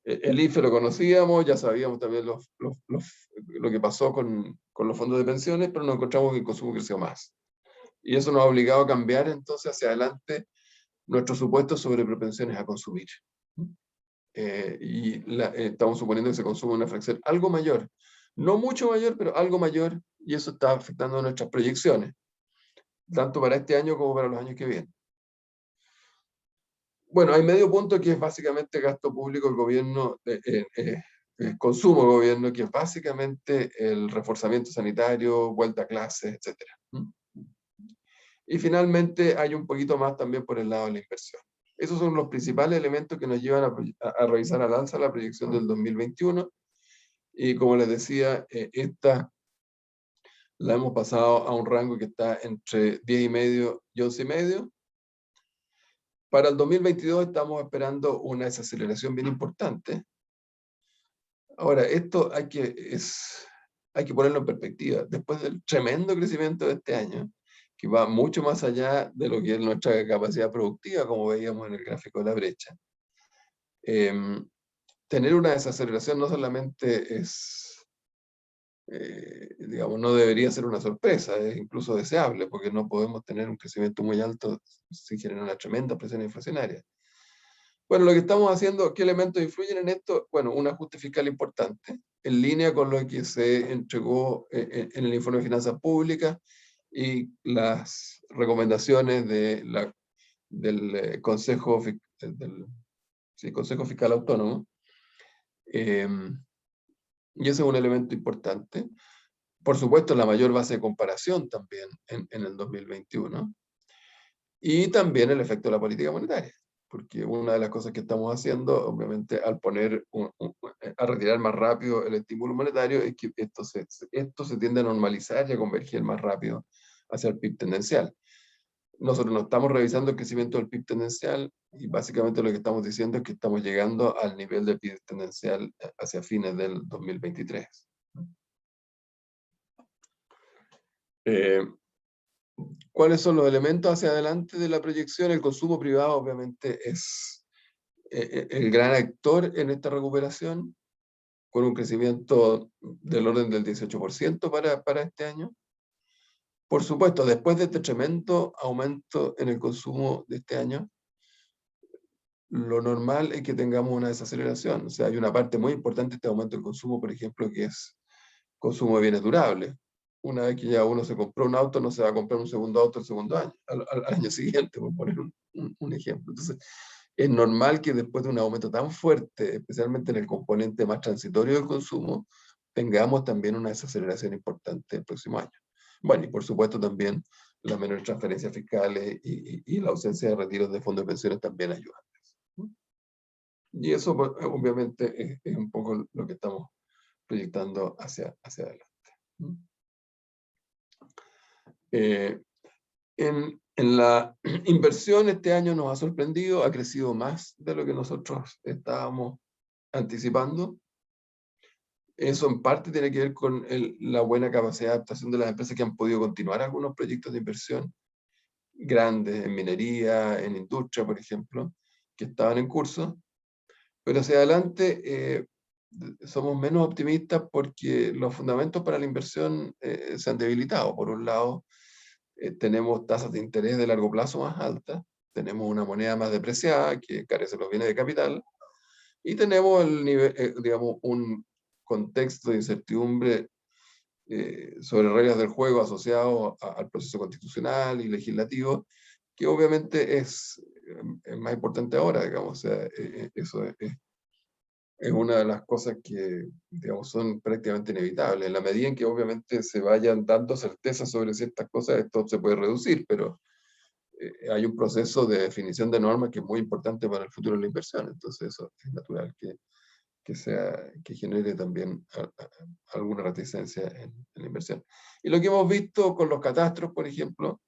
el IFE lo conocíamos, ya sabíamos también lo que pasó con los fondos de pensiones, pero nos encontramos que el consumo creció más. Y eso nos ha obligado a cambiar entonces hacia adelante nuestros supuestos sobre propensiones a consumir. Estamos suponiendo que se consume una fracción algo mayor, no mucho mayor, pero algo mayor, y eso está afectando nuestras proyecciones, tanto para este año como para los años que vienen. Bueno, hay medio punto que es básicamente gasto público del gobierno, consumo del gobierno, que es básicamente el reforzamiento sanitario, vuelta a clases, etc. Y finalmente hay un poquito más también por el lado de la inversión. Esos son los principales elementos que nos llevan a revisar al alza la proyección del 2021. Y como les decía, esta la hemos pasado a un rango que está entre 10,5 y 11,5. Para el 2022 estamos esperando una desaceleración bien importante. Ahora, esto hay que ponerlo en perspectiva. Después del tremendo crecimiento de este año, que va mucho más allá de lo que es nuestra capacidad productiva, como veíamos en el gráfico de la brecha, tener una desaceleración no solamente digamos, no debería ser una sorpresa, es incluso deseable, porque no podemos tener un crecimiento muy alto sin generar una tremenda presión inflacionaria. Bueno, lo que estamos haciendo, ¿qué elementos influyen en esto? Bueno, un ajuste fiscal importante, en línea con lo que se entregó en el informe de finanzas públicas y las recomendaciones del Consejo Fiscal Autónomo. Y ese es un elemento importante. Por supuesto, la mayor base de comparación también en el 2021. Y también el efecto de la política monetaria, porque una de las cosas que estamos haciendo, obviamente, al poner a retirar más rápido el estímulo monetario, es que esto se tiende a normalizar y a converger más rápido hacia el PIB tendencial. Nosotros no estamos revisando el crecimiento del PIB tendencial y básicamente lo que estamos diciendo es que estamos llegando al nivel del PIB tendencial hacia fines del 2023. ¿Cuáles son los elementos hacia adelante de la proyección? El consumo privado obviamente es el gran actor en esta recuperación, con un crecimiento del orden del 18% para este año. Por supuesto, después de este tremendo aumento en el consumo de este año, lo normal es que tengamos una desaceleración. O sea, hay una parte muy importante de este aumento del consumo, por ejemplo, que es consumo de bienes durables. Una vez que ya uno se compró un auto, no se va a comprar un segundo auto el segundo año, al año siguiente, por poner un ejemplo. Entonces, es normal que después de un aumento tan fuerte, especialmente en el componente más transitorio del consumo, tengamos también una desaceleración importante el próximo año. Bueno, y por supuesto también las menores transferencias fiscales y la ausencia de retiros de fondos de pensiones también ayudan. Y eso obviamente es un poco lo que estamos proyectando hacia adelante. En la inversión este año nos ha sorprendido, ha crecido más de lo que nosotros estábamos anticipando. Eso en parte tiene que ver con la buena capacidad de adaptación de las empresas que han podido continuar algunos proyectos de inversión grandes en minería, en industria, por ejemplo, que estaban en curso. Pero hacia adelante somos menos optimistas porque los fundamentos para la inversión se han debilitado. Por un lado, tenemos tasas de interés de largo plazo más altas, tenemos una moneda más depreciada que carece de los bienes de capital, y tenemos digamos, un contexto de incertidumbre sobre reglas del juego asociado al proceso constitucional y legislativo, que obviamente es más importante ahora, digamos. O sea, eso es una de las cosas que, digamos, son prácticamente inevitables. En la medida en que obviamente se vayan dando certezas sobre ciertas cosas, esto se puede reducir, pero hay un proceso de definición de normas que es muy importante para el futuro de la inversión. Entonces eso es natural que genere también alguna reticencia en la inversión. Y lo que hemos visto con los catastros, por ejemplo,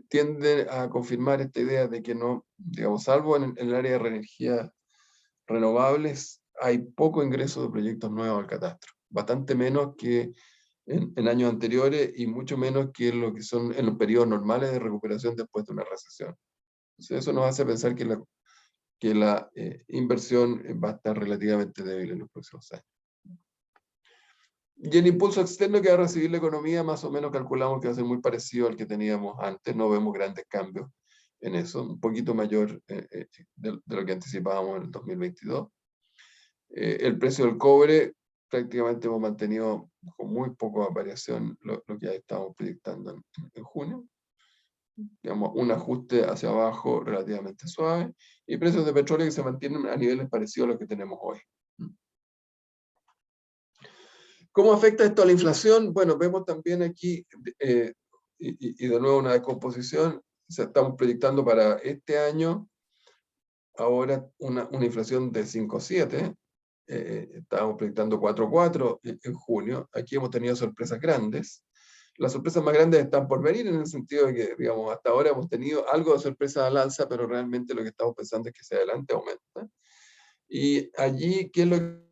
tiende a confirmar esta idea de que no, digamos, salvo en el área de energía renovables, hay poco ingreso de proyectos nuevos al catastro, bastante menos que en años anteriores y mucho menos que lo que son en los periodos normales de recuperación después de una recesión. Entonces eso nos hace pensar que la inversión va a estar relativamente débil en los próximos años. Y el impulso externo que va a recibir la economía, más o menos calculamos que va a ser muy parecido al que teníamos antes, no vemos grandes cambios en eso, un poquito mayor de lo que anticipábamos en el 2022. El precio del cobre prácticamente hemos mantenido con muy poca variación lo que estábamos proyectando en junio. Digamos, un ajuste hacia abajo relativamente suave, y precios de petróleo que se mantienen a niveles parecidos a los que tenemos hoy. ¿Cómo afecta esto a la inflación? Bueno, vemos también aquí, y de nuevo una descomposición, o sea, estamos proyectando para este año ahora una inflación de 5,7, estábamos proyectando 4,4 en junio. Aquí hemos tenido sorpresas grandes. Las sorpresas más grandes están por venir, en el sentido de que, digamos, hasta ahora hemos tenido algo de sorpresa al alza, pero realmente lo que estamos pensando es que hacia adelante aumenta. Y allí, ¿qué es lo que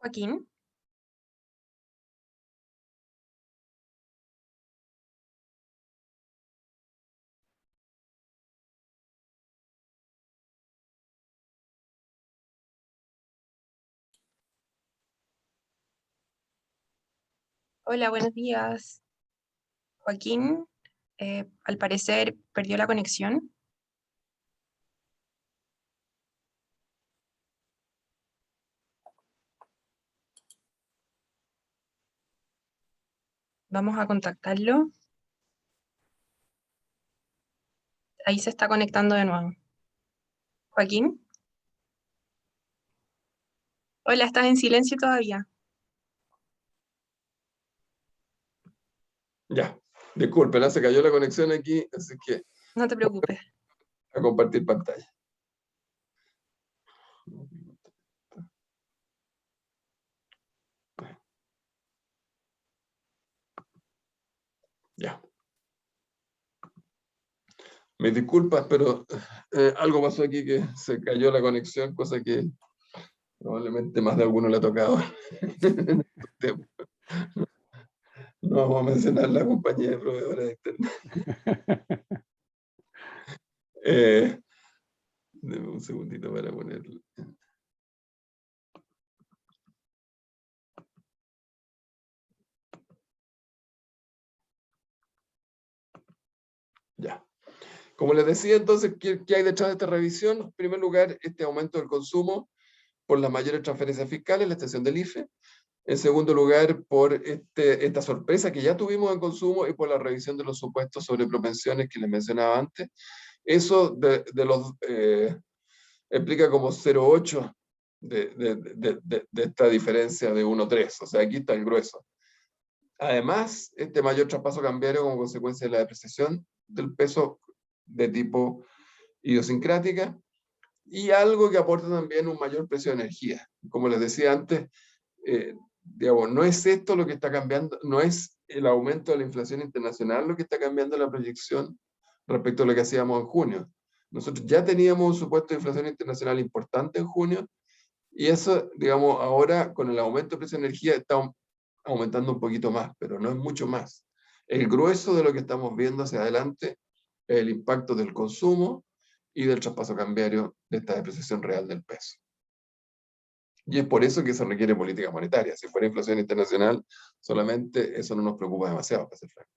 Joaquín, Hola, buenos días. Joaquín, al parecer perdió la conexión. Vamos a contactarlo. Ahí se está conectando de nuevo. Joaquín. Hola, ¿estás en silencio todavía? Ya, disculpen, se cayó la conexión aquí, así que No te preocupes. a compartir pantalla. Ya. Mis disculpas, pero algo pasó aquí que se cayó la conexión, cosa que probablemente más de alguno le ha tocado. No vamos a mencionar la compañía de proveedora de internet. Deme un segundito para ponerlo. Ya. Como les decía, entonces, ¿qué hay detrás de esta revisión? En primer lugar, este aumento del consumo por las mayores transferencias fiscales, la extensión del IFE. En segundo lugar, por esta sorpresa que ya tuvimos en consumo y por la revisión de los supuestos sobre propensiones que les mencionaba antes. Eso explica como 0,8 de esta diferencia de 1,3. O sea, aquí está el grueso. Además, este mayor traspaso cambiario como consecuencia de la depreciación del peso de tipo idiosincrática y algo que aporta también un mayor precio de energía. Como les decía antes, digamos, no es esto lo que está cambiando, no es el aumento de la inflación internacional lo que está cambiando la proyección respecto a lo que hacíamos en junio. Nosotros ya teníamos un supuesto de inflación internacional importante en junio y eso, digamos, ahora con el aumento de precio de energía está aumentando un poquito más, pero no es mucho más. El grueso de lo que estamos viendo hacia adelante es el impacto del consumo y del traspaso cambiario de esta depreciación real del peso. Y es por eso que se requiere política monetaria. Si fuera inflación internacional, solamente eso no nos preocupa demasiado, para ser franco.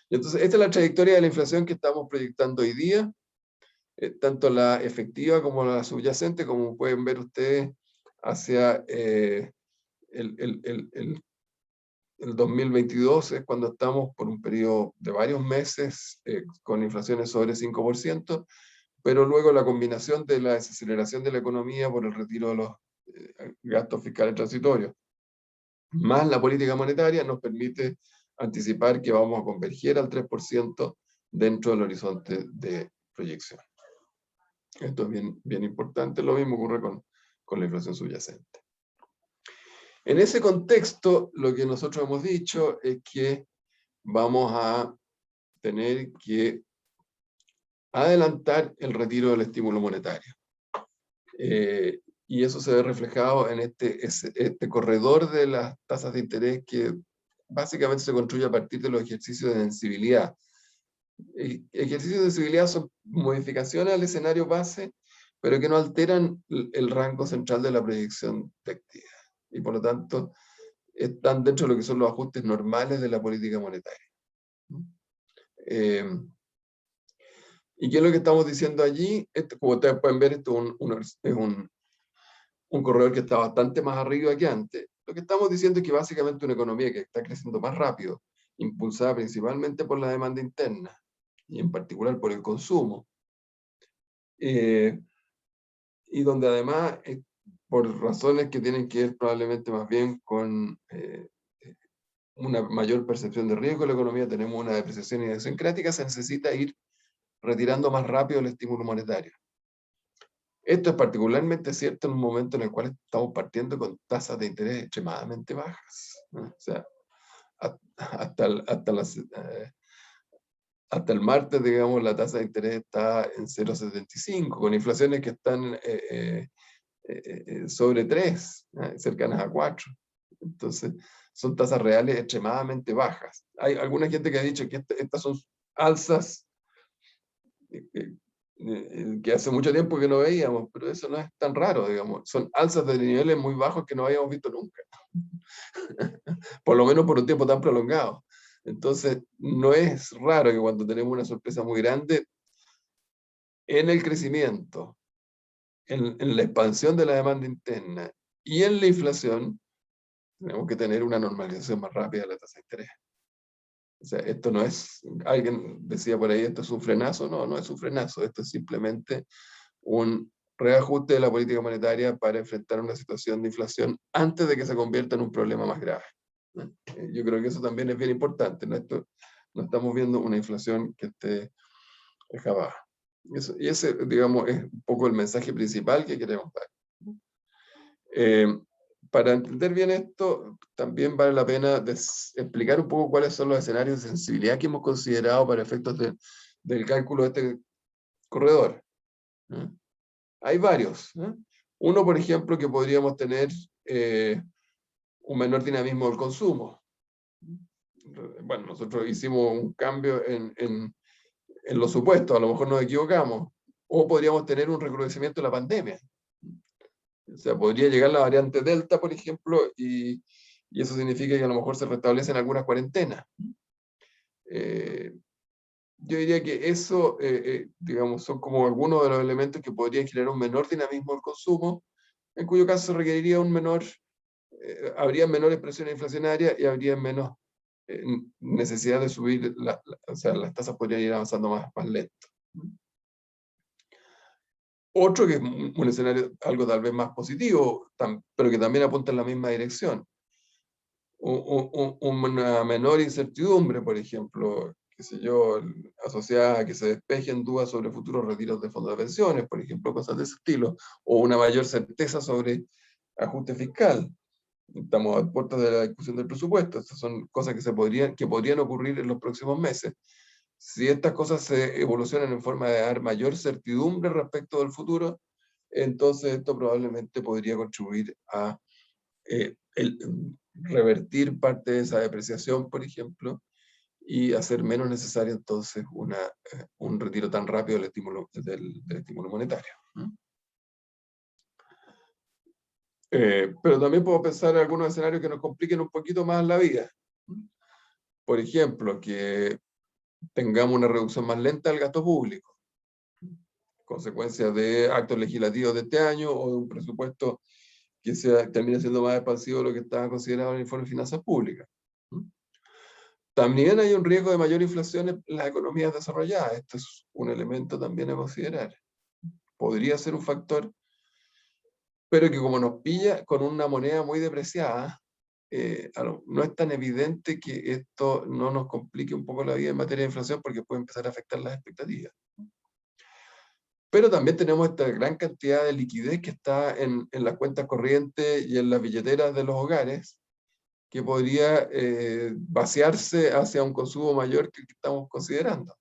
Y entonces, esta es la trayectoria de la inflación que estamos proyectando hoy día, tanto la efectiva como la subyacente, como pueden ver ustedes, hacia el 2022 es cuando estamos por un periodo de varios meses con inflaciones sobre 5%, pero luego la combinación de la desaceleración de la economía por el retiro de los gastos fiscales transitorios, más la política monetaria, nos permite anticipar que vamos a converger al 3% dentro del horizonte de proyección. Esto es bien importante. Lo mismo ocurre con la inflación subyacente. En ese contexto, lo que nosotros hemos dicho es que vamos a tener que adelantar el retiro del estímulo monetario. Y eso se ve reflejado en este corredor de las tasas de interés que básicamente se construye a partir de los ejercicios de sensibilidad. Ejercicios de sensibilidad son modificaciones al escenario base, pero que no alteran el rango central de la proyección de actividad. Y por lo tanto, están dentro de lo que son los ajustes normales de la política monetaria. ¿Y qué es lo que estamos diciendo allí? Como ustedes pueden ver, esto es un corredor que está bastante más arriba que antes. Lo que estamos diciendo es que básicamente una economía que está creciendo más rápido, impulsada principalmente por la demanda interna, y en particular por el consumo, y donde además, por razones que tienen que ver probablemente más bien con una mayor percepción de riesgo de la economía, tenemos una depreciación idiosincrática, se necesita ir retirando más rápido el estímulo monetario. Esto es particularmente cierto en un momento en el cual estamos partiendo con tasas de interés extremadamente bajas, ¿no? O sea, hasta el martes, digamos, la tasa de interés está en 0,75, con inflaciones que están sobre 3, cercanas a 4. Entonces, son tasas reales extremadamente bajas. Hay alguna gente que ha dicho que estas son alzas que hace mucho tiempo que no veíamos, pero eso no es tan raro, digamos. Son alzas de niveles muy bajos que no habíamos visto nunca. por lo menos por un tiempo tan prolongado. Entonces, no es raro que cuando tenemos una sorpresa muy grande en el crecimiento, en la expansión de la demanda interna y en la inflación, tenemos que tener una normalización más rápida de la tasa de interés. O sea, esto no es, alguien decía por ahí, esto es un frenazo. No, no es un frenazo, esto es simplemente un reajuste de la política monetaria para enfrentar una situación de inflación antes de que se convierta en un problema más grave. Yo creo que eso también es bien importante, ¿no? No estamos viendo una inflación que esté baja. Y ese, digamos, es un poco el mensaje principal que queremos dar. Para entender bien esto, también vale la pena explicar un poco cuáles son los escenarios de sensibilidad que hemos considerado para efectos del cálculo de este corredor. Hay varios. Uno, por ejemplo, que podríamos tener un menor dinamismo del consumo. Bueno, nosotros hicimos un cambio en los supuestos, a lo mejor nos equivocamos. O podríamos tener un recrudecimiento de la pandemia. O sea, podría llegar la variante Delta, por ejemplo, y eso significa que a lo mejor se restablecen algunas cuarentenas. Yo diría que eso, digamos, son como algunos de los elementos que podrían generar un menor dinamismo del consumo, en cuyo caso se requeriría habría menores presiones inflacionarias y habría menos necesidad de subir, o sea, las tasas podrían ir avanzando más lento. Otro que es un escenario algo tal vez más positivo, pero que también apunta en la misma dirección. Una menor incertidumbre, por ejemplo, qué sé yo, asociada a que se despejen dudas sobre futuros retiros de fondos de pensiones, por ejemplo, cosas de ese estilo, o una mayor certeza sobre ajuste fiscal. Estamos a puertas de la discusión del presupuesto. Estas son cosas que podrían ocurrir en los próximos meses. Si estas cosas se evolucionan en forma de dar mayor certidumbre respecto del futuro, entonces esto probablemente podría contribuir a revertir parte de esa depreciación, por ejemplo, y hacer menos necesario entonces un retiro tan rápido del estímulo monetario. Pero también puedo pensar en algunos escenarios que nos compliquen un poquito más la vida. Por ejemplo, que tengamos una reducción más lenta del gasto público, consecuencia de actos legislativos de este año o de un presupuesto que termine siendo más expansivo de lo que estaba considerado en el informe de finanzas públicas. También hay un riesgo de mayor inflación en las economías desarrolladas. Esto es un elemento también a considerar. Podría ser un factor, pero que como nos pilla con una moneda muy depreciada, no es tan evidente que esto no nos complique un poco la vida en materia de inflación, porque puede empezar a afectar las expectativas. Pero también tenemos esta gran cantidad de liquidez que está en las cuentas corrientes y en las billeteras de los hogares, que podría vaciarse hacia un consumo mayor que el que estamos considerando.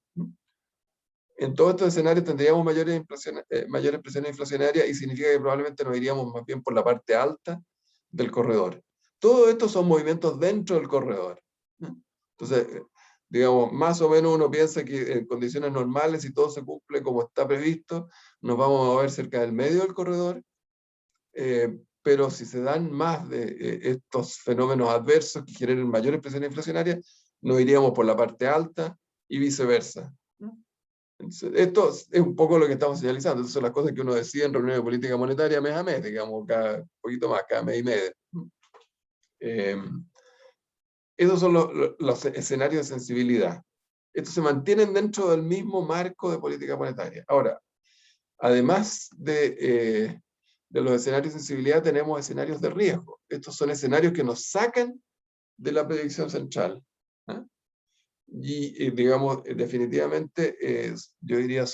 En todos estos escenarios tendríamos mayores presiones inflacionarias y significa que probablemente nos iríamos más bien por la parte alta del corredor. Todo esto son movimientos dentro del corredor. Entonces, digamos, más o menos uno piensa que en condiciones normales, si todo se cumple como está previsto, nos vamos a mover cerca del medio del corredor, pero si se dan más de estos fenómenos adversos que generen mayores presiones inflacionarias, nos iríamos por la parte alta y viceversa. Entonces, esto es un poco lo que estamos señalizando. Estas son las cosas que uno decide en reuniones de política monetaria mes a mes, digamos, un poquito más, cada mes y medio. Esos son los escenarios de sensibilidad. Estos se mantienen dentro del mismo marco de política monetaria. Ahora, además de los escenarios de sensibilidad, tenemos escenarios de riesgo. Estos son escenarios que nos sacan de la predicción central. Y digamos, definitivamente, yo diría,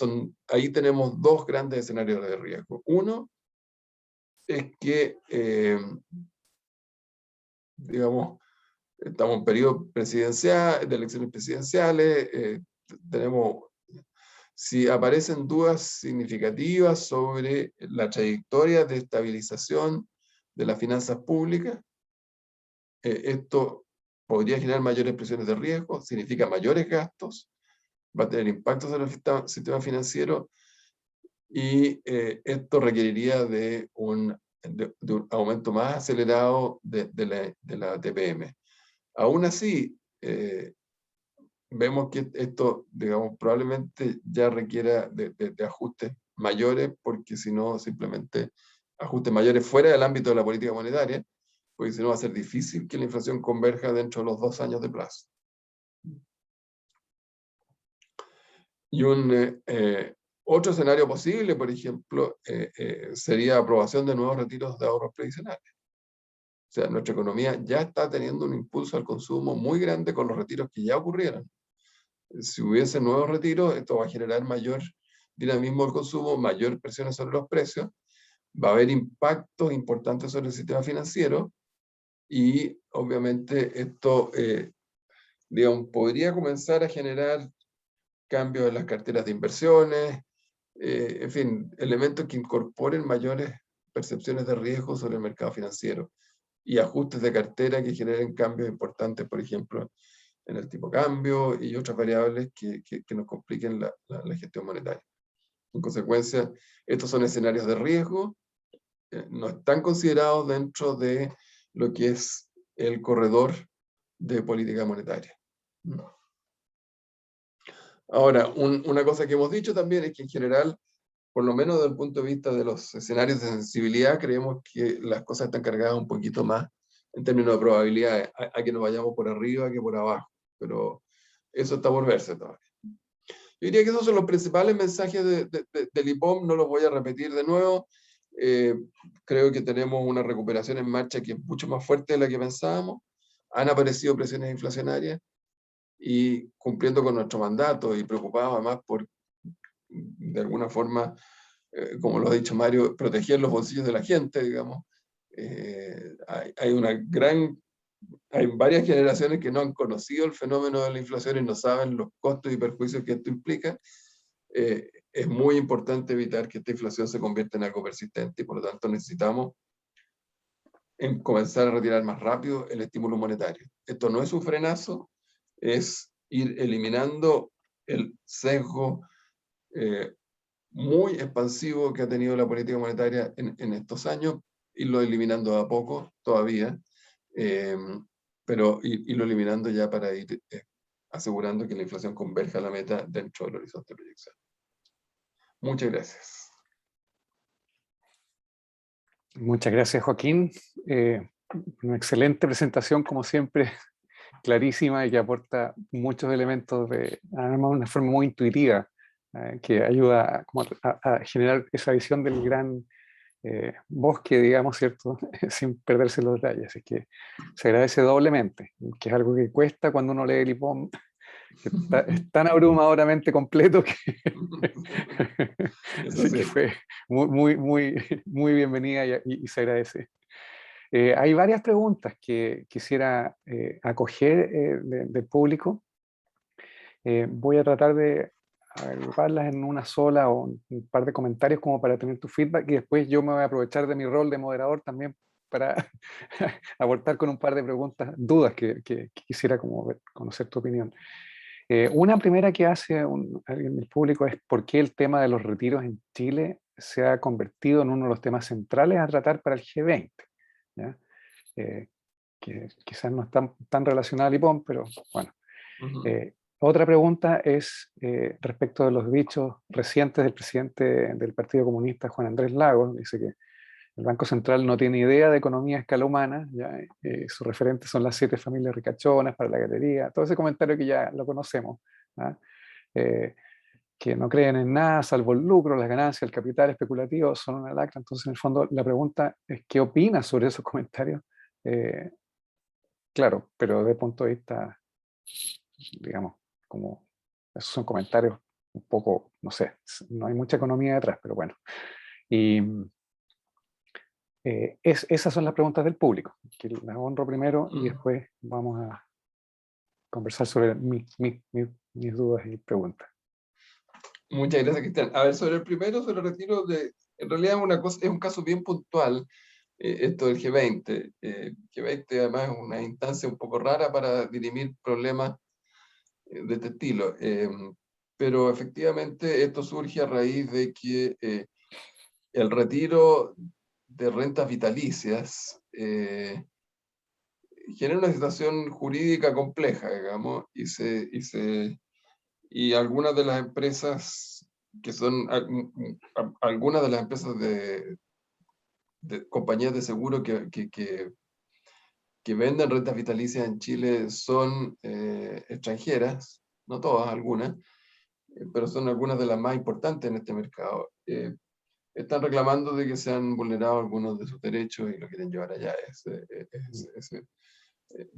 ahí tenemos dos grandes escenarios de riesgo. Uno es que, digamos, estamos en periodo presidencial, de elecciones presidenciales, si aparecen dudas significativas sobre la trayectoria de estabilización de las finanzas públicas, esto podría generar mayores presiones de riesgo, significa mayores gastos, va a tener impactos en el sistema financiero y esto requeriría de un aumento más acelerado de la TPM. Aún así, vemos que esto, digamos, probablemente ya requiera de ajustes mayores, porque si no, simplemente ajustes mayores fuera del ámbito de la política monetaria, porque si no va a ser difícil que la inflación converja dentro de los 2 años de plazo. Y otro escenario posible, por ejemplo, sería aprobación de nuevos retiros de ahorros previsionales. O sea, nuestra economía ya está teniendo un impulso al consumo muy grande con los retiros que ya ocurrieron. Si hubiese nuevos retiros, esto va a generar mayor dinamismo del consumo, mayor presión sobre los precios, va a haber impactos importantes sobre el sistema financiero y obviamente esto, digamos, podría comenzar a generar cambios en las carteras de inversiones, en fin, elementos que incorporen mayores percepciones de riesgo sobre el mercado financiero y ajustes de cartera que generen cambios importantes, por ejemplo, en el tipo de cambio y otras variables que nos compliquen la gestión monetaria. En consecuencia, estos son escenarios de riesgo, no están considerados dentro de lo que es el corredor de política monetaria. Ahora, una cosa que hemos dicho también es que en general, por lo menos desde el punto de vista de los escenarios de sensibilidad, creemos que las cosas están cargadas un poquito más en términos de probabilidades, a que nos vayamos por arriba que por abajo, pero eso está por verse todavía. Yo diría que esos son los principales mensajes del IPOM, no los voy a repetir de nuevo. Creo que tenemos una recuperación en marcha que es mucho más fuerte de la que pensábamos. Han aparecido presiones inflacionarias y cumpliendo con nuestro mandato y preocupados además por, de alguna forma, como lo ha dicho Mario, proteger los bolsillos de la gente, digamos. Hay varias generaciones que no han conocido el fenómeno de la inflación y no saben los costos y perjuicios que esto implica. Es muy importante evitar que esta inflación se convierta en algo persistente y por lo tanto necesitamos comenzar a retirar más rápido el estímulo monetario. Esto no es un frenazo, es ir eliminando el sesgo muy expansivo que ha tenido la política monetaria en estos años, irlo eliminando a poco todavía, pero irlo eliminando ya para ir asegurando que la inflación converja a la meta dentro del horizonte de proyección. Muchas gracias. Muchas gracias, Joaquín. Una excelente presentación, como siempre, clarísima y que aporta muchos elementos de una forma muy intuitiva, que ayuda a generar esa visión del gran bosque, digamos, ¿cierto? Sin perderse los detalles. Así que se agradece doblemente, que es algo que cuesta cuando uno lee el IPOM, que es tan abrumadoramente completo que, así que fue muy bienvenida y se agradece. Hay varias preguntas que quisiera acoger del público. Voy a tratar de agruparlas en una sola o un par de comentarios como para tener tu feedback y después yo me voy a aprovechar de mi rol de moderador también para aportar con un par de preguntas, dudas que quisiera como conocer tu opinión. Una primera que hace alguien del público es por qué el tema de los retiros en Chile se ha convertido en uno de los temas centrales a tratar para el G20. ¿Ya? Que quizás no está tan relacionada al IPOM, pero bueno. Otra pregunta es respecto de los dichos recientes del presidente del Partido Comunista, Juan Andrés Lagos. Dice que el Banco Central no tiene idea de economía a escala humana, ¿ya? Sus referentes son las 7 familias ricachonas para la galería, todo ese comentario que ya lo conocemos, ¿ya? Que no creen en nada salvo el lucro, las ganancias, el capital especulativo, son una lacra. Entonces, en el fondo, la pregunta es ¿qué opinas sobre esos comentarios? Claro, pero desde el punto de vista, digamos, como esos son comentarios un poco, no sé, no hay mucha economía detrás, pero bueno. Y esas son las preguntas del público, que las honro primero y después vamos a conversar sobre mis dudas y preguntas. Muchas gracias, Cristian. A ver, sobre el primero, sobre el retiro, en realidad es un caso bien puntual, esto del G20. G20 además es una instancia un poco rara para dirimir problemas de este estilo. Pero efectivamente esto surge a raíz de que el retiro de rentas vitalicias genera una situación jurídica compleja, digamos, y algunas de las empresas que son, algunas de las empresas de compañías de seguro que venden rentas vitalicias en Chile son extranjeras, no todas, algunas, pero son algunas de las más importantes en este mercado. Están reclamando de que se han vulnerado algunos de sus derechos y lo quieren llevar allá.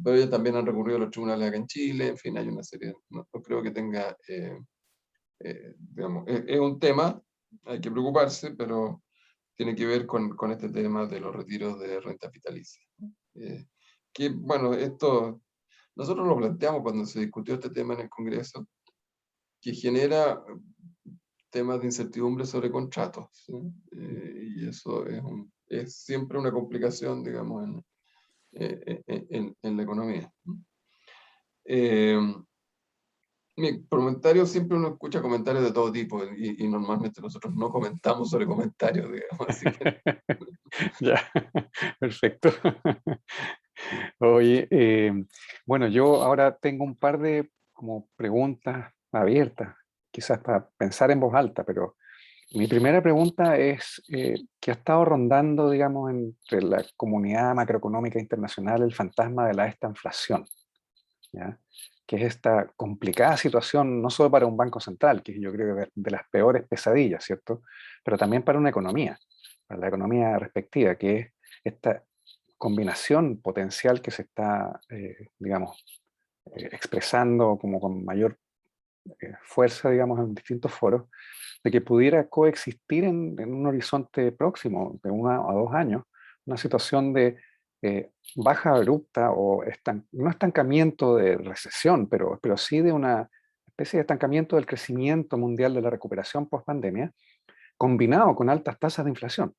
Pero ellos también han recurrido a los tribunales acá en Chile, en fin, hay una serie, no creo que tenga, digamos, es un tema, hay que preocuparse, pero tiene que ver con este tema de los retiros de renta vitalicia. Que, bueno, esto, nosotros lo planteamos cuando se discutió este tema en el Congreso, que genera temas de incertidumbre sobre contratos, ¿sí? Y eso es siempre una complicación, digamos, en la economía. Mi comentario, siempre uno escucha comentarios de todo tipo y normalmente nosotros no comentamos sobre comentarios, digamos, así que... Ya, perfecto. Oye, bueno, yo ahora tengo un par de como preguntas abiertas, quizás para pensar en voz alta, pero mi primera pregunta es que ha estado rondando, digamos, entre la comunidad macroeconómica internacional el fantasma de la estanflación, ¿ya? Que es esta complicada situación no solo para un banco central, que yo creo que de las peores pesadillas, ¿cierto? Pero también para una economía, para la economía respectiva, que es esta combinación potencial que se está, digamos, expresando como con mayor fuerza, digamos, en distintos foros, de que pudiera coexistir en un horizonte próximo, de 1 a 2 años, una situación de baja abrupta o no estancamiento de recesión, pero sí de una especie de estancamiento del crecimiento mundial de la recuperación post-pandemia, combinado con altas tasas de inflación,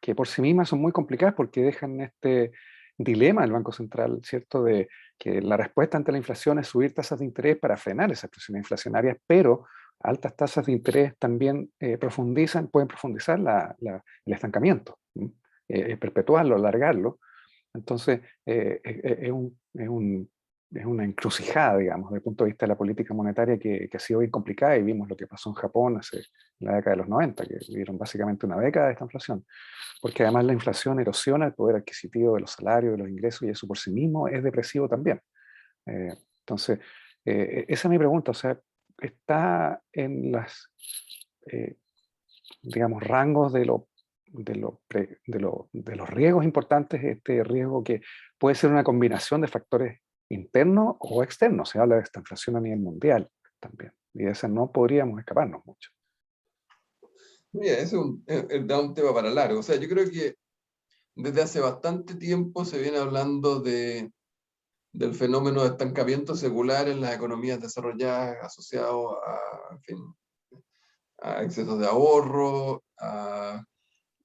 que por sí mismas son muy complicadas porque dejan este dilema del Banco Central, ¿cierto?, de que la respuesta ante la inflación es subir tasas de interés para frenar esas presiones inflacionarias, pero altas tasas de interés también pueden profundizar el estancamiento, perpetuarlo, alargarlo. Entonces, es una encrucijada, digamos, desde el punto de vista de la política monetaria que ha sido bien complicada, y vimos lo que pasó en Japón en la década de los 90, que vivieron básicamente una década de esta inflación, porque además la inflación erosiona el poder adquisitivo de los salarios, de los ingresos, y eso por sí mismo es depresivo también. Entonces, esa es mi pregunta, o sea, ¿está en eh, digamos, rangos de los riesgos importantes, este riesgo que puede ser una combinación de factores internos o externos? Se habla de esta inflación a nivel mundial también, y de esa no podríamos escaparnos mucho. Mira, da un tema para largo. O sea, yo creo que desde hace bastante tiempo se viene hablando del fenómeno de estancamiento secular en las economías desarrolladas asociado en fin, a excesos de ahorro,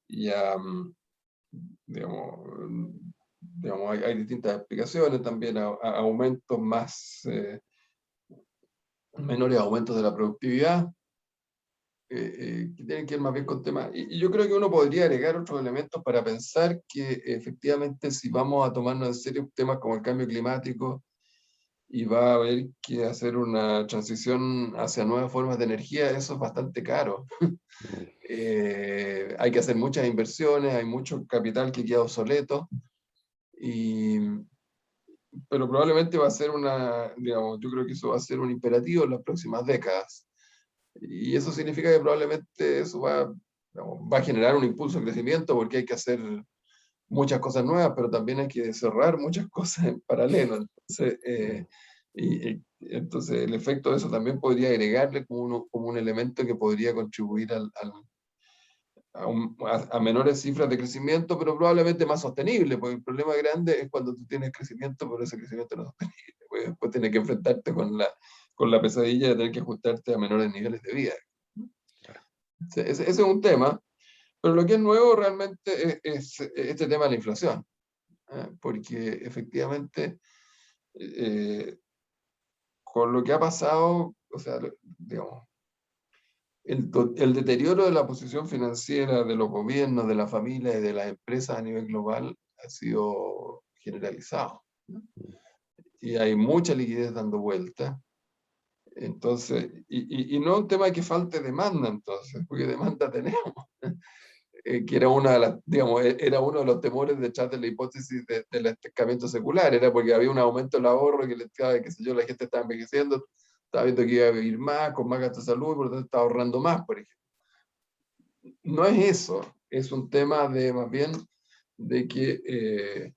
y a, digamos, hay distintas explicaciones también, a aumentos menores aumentos de la productividad, que tienen que ver más bien con temas. Y yo creo que uno podría agregar otros elementos para pensar que efectivamente si vamos a tomarnos en serio temas como el cambio climático y va a haber que hacer una transición hacia nuevas formas de energía, eso es bastante caro. Hay que hacer muchas inversiones, hay mucho capital que queda obsoleto, pero probablemente va a ser digamos, yo creo que eso va a ser un imperativo en las próximas décadas. Y eso significa que probablemente eso digamos, va a generar un impulso de crecimiento porque hay que hacer muchas cosas nuevas, pero también hay que cerrar muchas cosas en paralelo. Entonces el efecto de eso también podría agregarle como un elemento que podría contribuir a menores cifras de crecimiento, pero probablemente más sostenible, porque el problema grande es cuando tú tienes crecimiento, pero ese crecimiento no es sostenible, pues después tienes que enfrentarte con la pesadilla de tener que ajustarte a menores niveles de vida. Ese es un tema, pero lo que es nuevo realmente es este tema de la inflación, porque efectivamente con lo que ha pasado, o sea, digamos, el deterioro de la posición financiera de los gobiernos, de la familia y de las empresas a nivel global ha sido generalizado. ¿no? Y hay mucha liquidez dando vuelta. Entonces, y no es un tema de que falte demanda, entonces, porque demanda tenemos. Que era una de las, digamos, era uno de los temores detrás de la hipótesis del estancamiento secular, era porque había un aumento del ahorro, que qué sé yo, la gente estaba envejeciendo, estaba viendo que iba a vivir más, con más gasto de salud, y por lo tanto estaba ahorrando más, por ejemplo. No es eso, es un tema de, más bien, de que,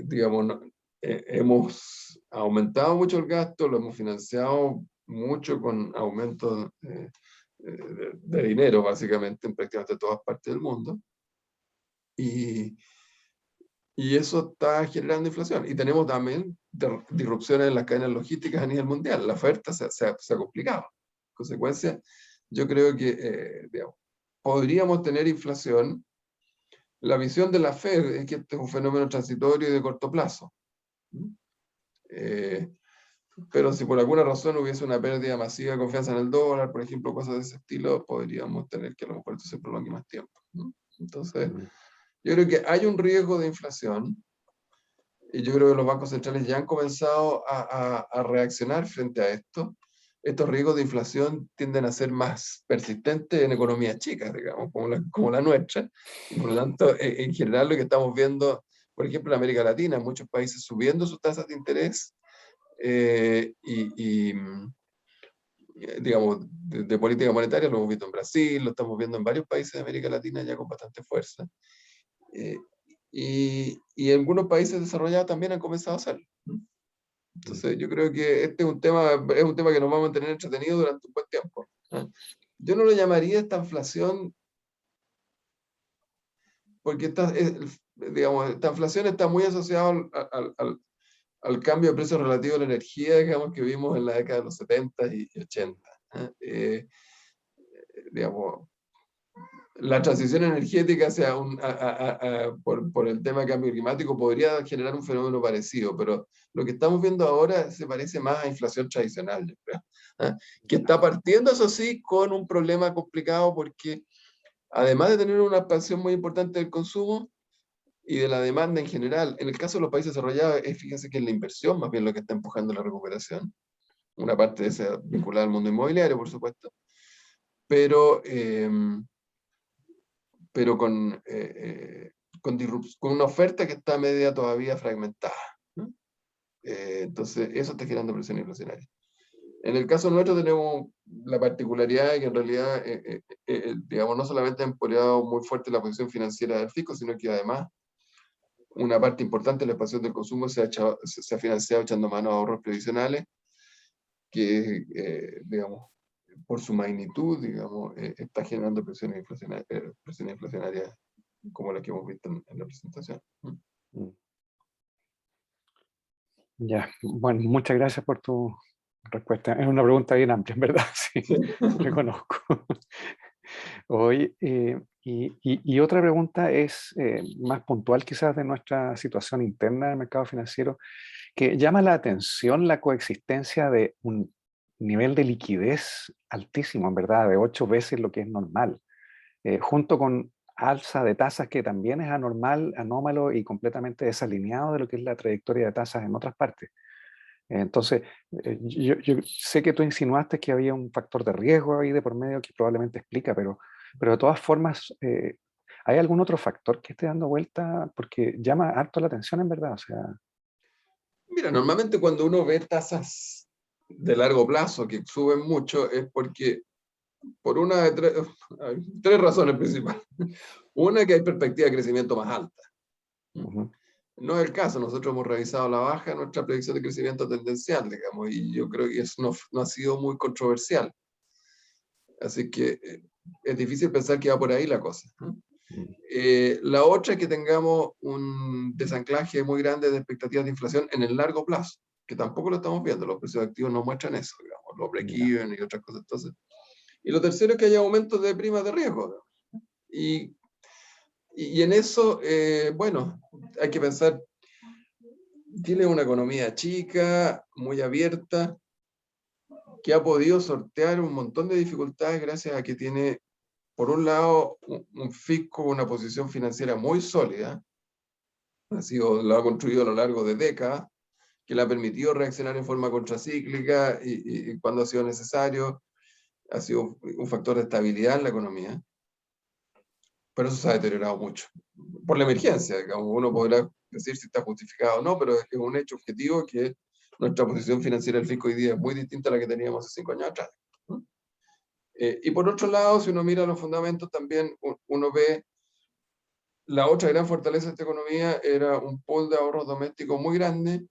digamos, hemos aumentado mucho el gasto, lo hemos financiado mucho con aumentos de dinero, básicamente, en prácticamente todas partes del mundo. Y eso está generando inflación. Y tenemos también disrupciones en las cadenas logísticas a nivel mundial. La oferta se ha complicado. En consecuencia, yo creo que digamos, podríamos tener inflación. La visión de la Fed es que este es un fenómeno transitorio y de corto plazo. Pero si por alguna razón hubiese una pérdida masiva de confianza en el dólar, por ejemplo, cosas de ese estilo, podríamos tener que a lo mejor esto se prolongue más tiempo. Entonces, yo creo que hay un riesgo de inflación y yo creo que los bancos centrales ya han comenzado a reaccionar frente a esto. Estos riesgos de inflación tienden a ser más persistentes en economías chicas, digamos, como la nuestra. Y por lo tanto, en general lo que estamos viendo, por ejemplo, en América Latina, muchos países subiendo sus tasas de interés digamos, de política monetaria, lo hemos visto en Brasil, lo estamos viendo en varios países de América Latina ya con bastante fuerza. Y algunos países desarrollados también han comenzado a hacerlo. Entonces, yo creo que este es un tema que nos va a mantener entretenidos durante un buen tiempo. Yo no lo llamaría esta inflación, porque digamos, esta inflación está muy asociada al cambio de precios relativo a la energía, digamos, que vimos en la década de los 70 y 80. Digamos, la transición energética hacia por el tema de cambio climático podría generar un fenómeno parecido, pero lo que estamos viendo ahora se parece más a inflación tradicional, yo creo, que está partiendo, eso sí, con un problema complicado porque además de tener una expansión muy importante del consumo y de la demanda en general, en el caso de los países desarrollados, fíjense que es la inversión más bien lo que está empujando la recuperación, una parte de esa vinculada al mundo inmobiliario, por supuesto, pero con una oferta que está media todavía fragmentada, ¿no? Entonces, eso está generando presión inflacionaria. En el caso nuestro tenemos la particularidad de que en realidad, digamos, no solamente ha empoderado muy fuerte la posición financiera del fisco, sino que además una parte importante de la expansión del consumo se ha financiado echando mano a ahorros previsionales, que, digamos, por su magnitud, digamos, está generando presiones inflacionarias como la que hemos visto en la presentación. Ya, bueno, muchas gracias por tu respuesta. Es una pregunta bien amplia, en verdad, sí, reconozco. Hoy, y otra pregunta es más puntual quizás de nuestra situación interna del mercado financiero, que llama la atención la coexistencia de un nivel de liquidez altísimo, en verdad, de 8 veces lo que es normal, junto con alza de tasas que también es anormal, anómalo y completamente desalineado de lo que es la trayectoria de tasas en otras partes. Entonces, yo sé que tú insinuaste que había un factor de riesgo ahí de por medio que probablemente explica, pero de todas formas, ¿hay algún otro factor que esté dando vuelta? Porque llama harto la atención, en verdad. O sea, Mira, normalmente cuando uno ve tasas de largo plazo que suben mucho es porque, por una de tres razones principales. Una, que hay perspectiva de crecimiento más alta. No es el caso, nosotros hemos revisado la baja de nuestra predicción de crecimiento tendencial, digamos, y yo creo que eso no ha sido muy controversial. Así que es difícil pensar que va por ahí la cosa. La otra es que tengamos un desanclaje muy grande de expectativas de inflación en el largo plazo, que tampoco lo estamos viendo, los precios activos no muestran eso, digamos, los break-even y otras cosas. Entonces, y lo tercero es que haya aumentos de primas de riesgo. Y en eso, bueno, hay que pensar, Chile es una economía chica, muy abierta, que ha podido sortear un montón de dificultades gracias a que tiene, por un lado, un fisco, una posición financiera muy sólida, lo ha construido a lo largo de décadas, que le ha permitido reaccionar en forma contracíclica y cuando ha sido necesario, ha sido un factor de estabilidad en la economía, pero eso se ha deteriorado mucho. Por la emergencia, digamos, uno podrá decir si está justificado o no, pero es un hecho objetivo que nuestra posición financiera del fisco hoy día es muy distinta a la que teníamos hace 5 años atrás, ¿no? Y por otro lado, si uno mira los fundamentos, también uno ve la otra gran fortaleza de esta economía era un pool de ahorros domésticos muy grande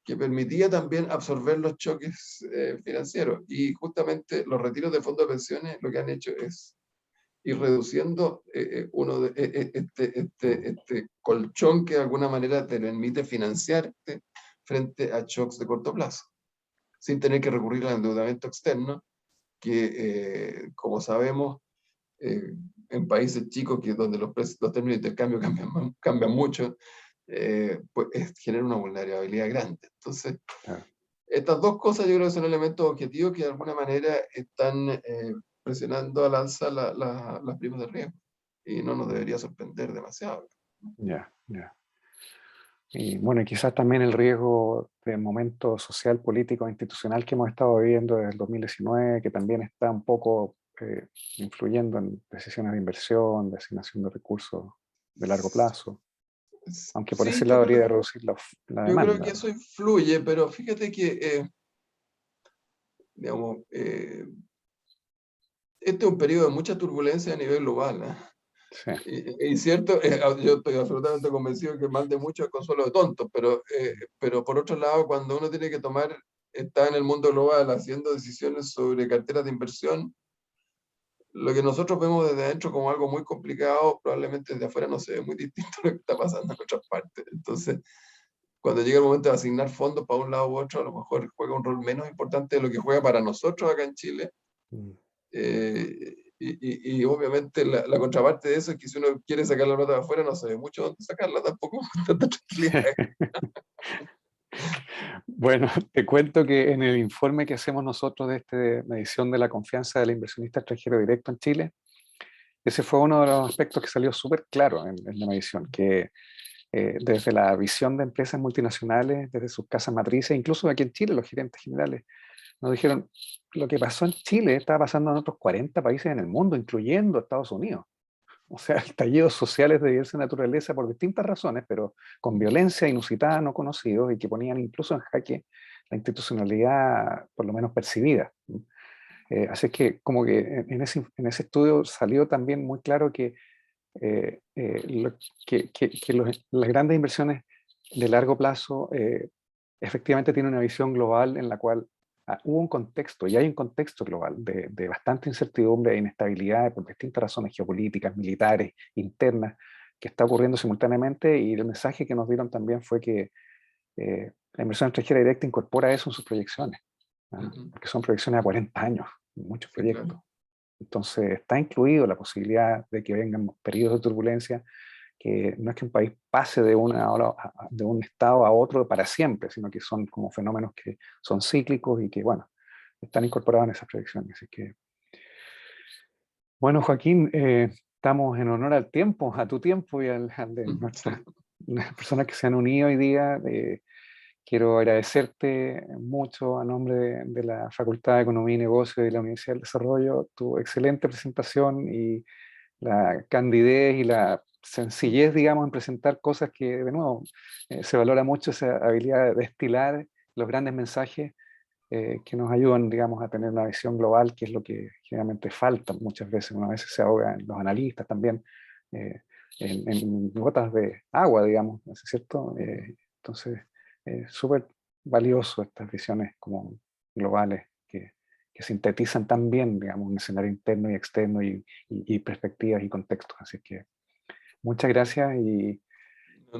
que permitía también absorber los choques financieros. Y justamente los retiros de fondos de pensiones lo que han hecho es ir reduciendo este colchón que de alguna manera te permite financiarte frente a shocks de corto plazo, sin tener que recurrir al endeudamiento externo, que como sabemos, en países chicos donde los términos de intercambio cambian mucho, pues genera una vulnerabilidad grande. Entonces, Claro. estas dos cosas yo creo que son elementos objetivos que de alguna manera están presionando al alza las primas de riesgo. Y no nos debería sorprender demasiado. Ya, ya. Y bueno, y quizás también el riesgo del momento social, político, institucional que hemos estado viviendo desde el 2019, que también está un poco influyendo en decisiones de inversión, de asignación de recursos de largo plazo, aunque por Sí, ese lado habría de reducir la yo creo que demanda. eso influye, pero fíjate que, digamos, este es un periodo de mucha turbulencia a nivel global, ¿eh? Sí, Y cierto, yo estoy absolutamente convencido que mal de mucho es consuelo de tontos, pero por otro lado, cuando uno tiene que está en el mundo global haciendo decisiones sobre carteras de inversión, lo que nosotros vemos desde adentro como algo muy complicado, probablemente desde afuera no se ve muy distinto a lo que está pasando en otras partes. Entonces, cuando llega el momento de asignar fondos para un lado u otro, a lo mejor juega un rol menos importante de lo que juega para nosotros acá en Chile. mm, Y obviamente la contraparte de eso es que si uno quiere sacar la plata de afuera, no sabe mucho dónde sacarla tampoco con tanta tranquilidad. Bueno, te cuento que en el informe que hacemos nosotros de medición de la confianza del inversionista extranjero directo en Chile, ese fue uno de los aspectos que salió súper claro en la medición, que desde la visión de empresas multinacionales, desde sus casas matrices, incluso aquí en Chile, los gerentes generales, nos dijeron, lo que pasó en Chile estaba pasando en otros 40 países en el mundo, incluyendo Estados Unidos. O sea, estallidos sociales de diversa naturaleza por distintas razones, pero con violencia inusitada, no conocidos, y que ponían incluso en jaque la institucionalidad, por lo menos percibida. Así que como que en ese estudio salió también muy claro que, las grandes inversiones de largo plazo efectivamente tienen una visión global en la cual hubo un contexto, y hay un contexto global de bastante incertidumbre e inestabilidad por distintas razones geopolíticas, militares, internas, que está ocurriendo simultáneamente, y el mensaje que nos dieron también fue que la inversión extranjera directa incorpora eso en sus proyecciones, ¿ah? Porque son proyecciones a 40 años, muchos Sí, proyectos. claro. Entonces está incluido la posibilidad de que vengan periodos de turbulencia, que no es que un país pase de de un estado a otro para siempre, sino que son como fenómenos que son cíclicos y que, bueno, están incorporados en esas proyecciones. Así que, bueno, Joaquín, estamos en honor al tiempo, a tu tiempo y al de las personas que se han unido hoy día. Quiero agradecerte mucho a nombre de la Facultad de Economía y Negocios y la Universidad del Desarrollo tu excelente presentación y la candidez y la sencillez, digamos, en presentar cosas que, de nuevo, se valora mucho esa habilidad de destilar los grandes mensajes que nos ayudan, digamos, a tener una visión global, que es lo que generalmente falta muchas veces. Una vez se ahoga en los analistas también, en gotas de agua, digamos, ¿no es cierto? Entonces, súper valioso estas visiones como globales que sintetizan tan bien, digamos, un escenario interno y externo y perspectivas y contextos. Así que muchas gracias y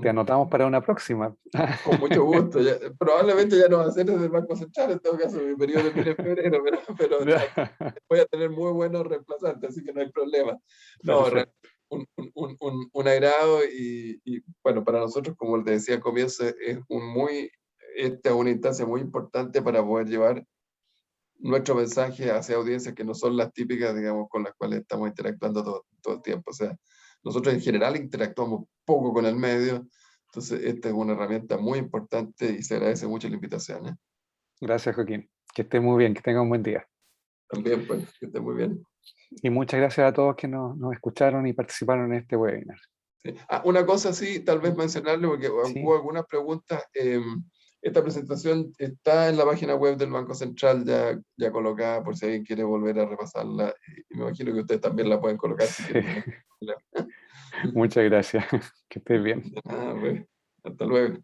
te anotamos para una próxima. Con mucho gusto. Probablemente ya no va a ser desde el Banco Central, en todo caso, mi periodo termina en febrero, pero voy a tener muy buenos reemplazantes, así que no hay problema. No, Perfecto. un agrado bueno, para nosotros, como te decía al comienzo, esta es una instancia muy importante para poder llevar nuestro mensaje hacia audiencias que no son las típicas, digamos, con las cuales estamos interactuando todo el tiempo. O sea, nosotros en general interactuamos poco con el medio, Entonces, esta es una herramienta muy importante y se agradece mucho la invitación, ¿eh? Gracias, Joaquín. Que esté muy bien, que tenga un buen día. También, pues, que esté muy bien. Y muchas gracias a todos que nos escucharon y participaron en este webinar. Sí. Una cosa sí, tal vez mencionarle, porque Sí. hubo algunas preguntas. Esta presentación está en la página web del Banco Central ya colocada, por si alguien quiere volver a repasarla. Y me imagino que ustedes también la pueden colocar si Sí. quieren. Muchas gracias. Que estés bien. De nada, pues. Hasta luego.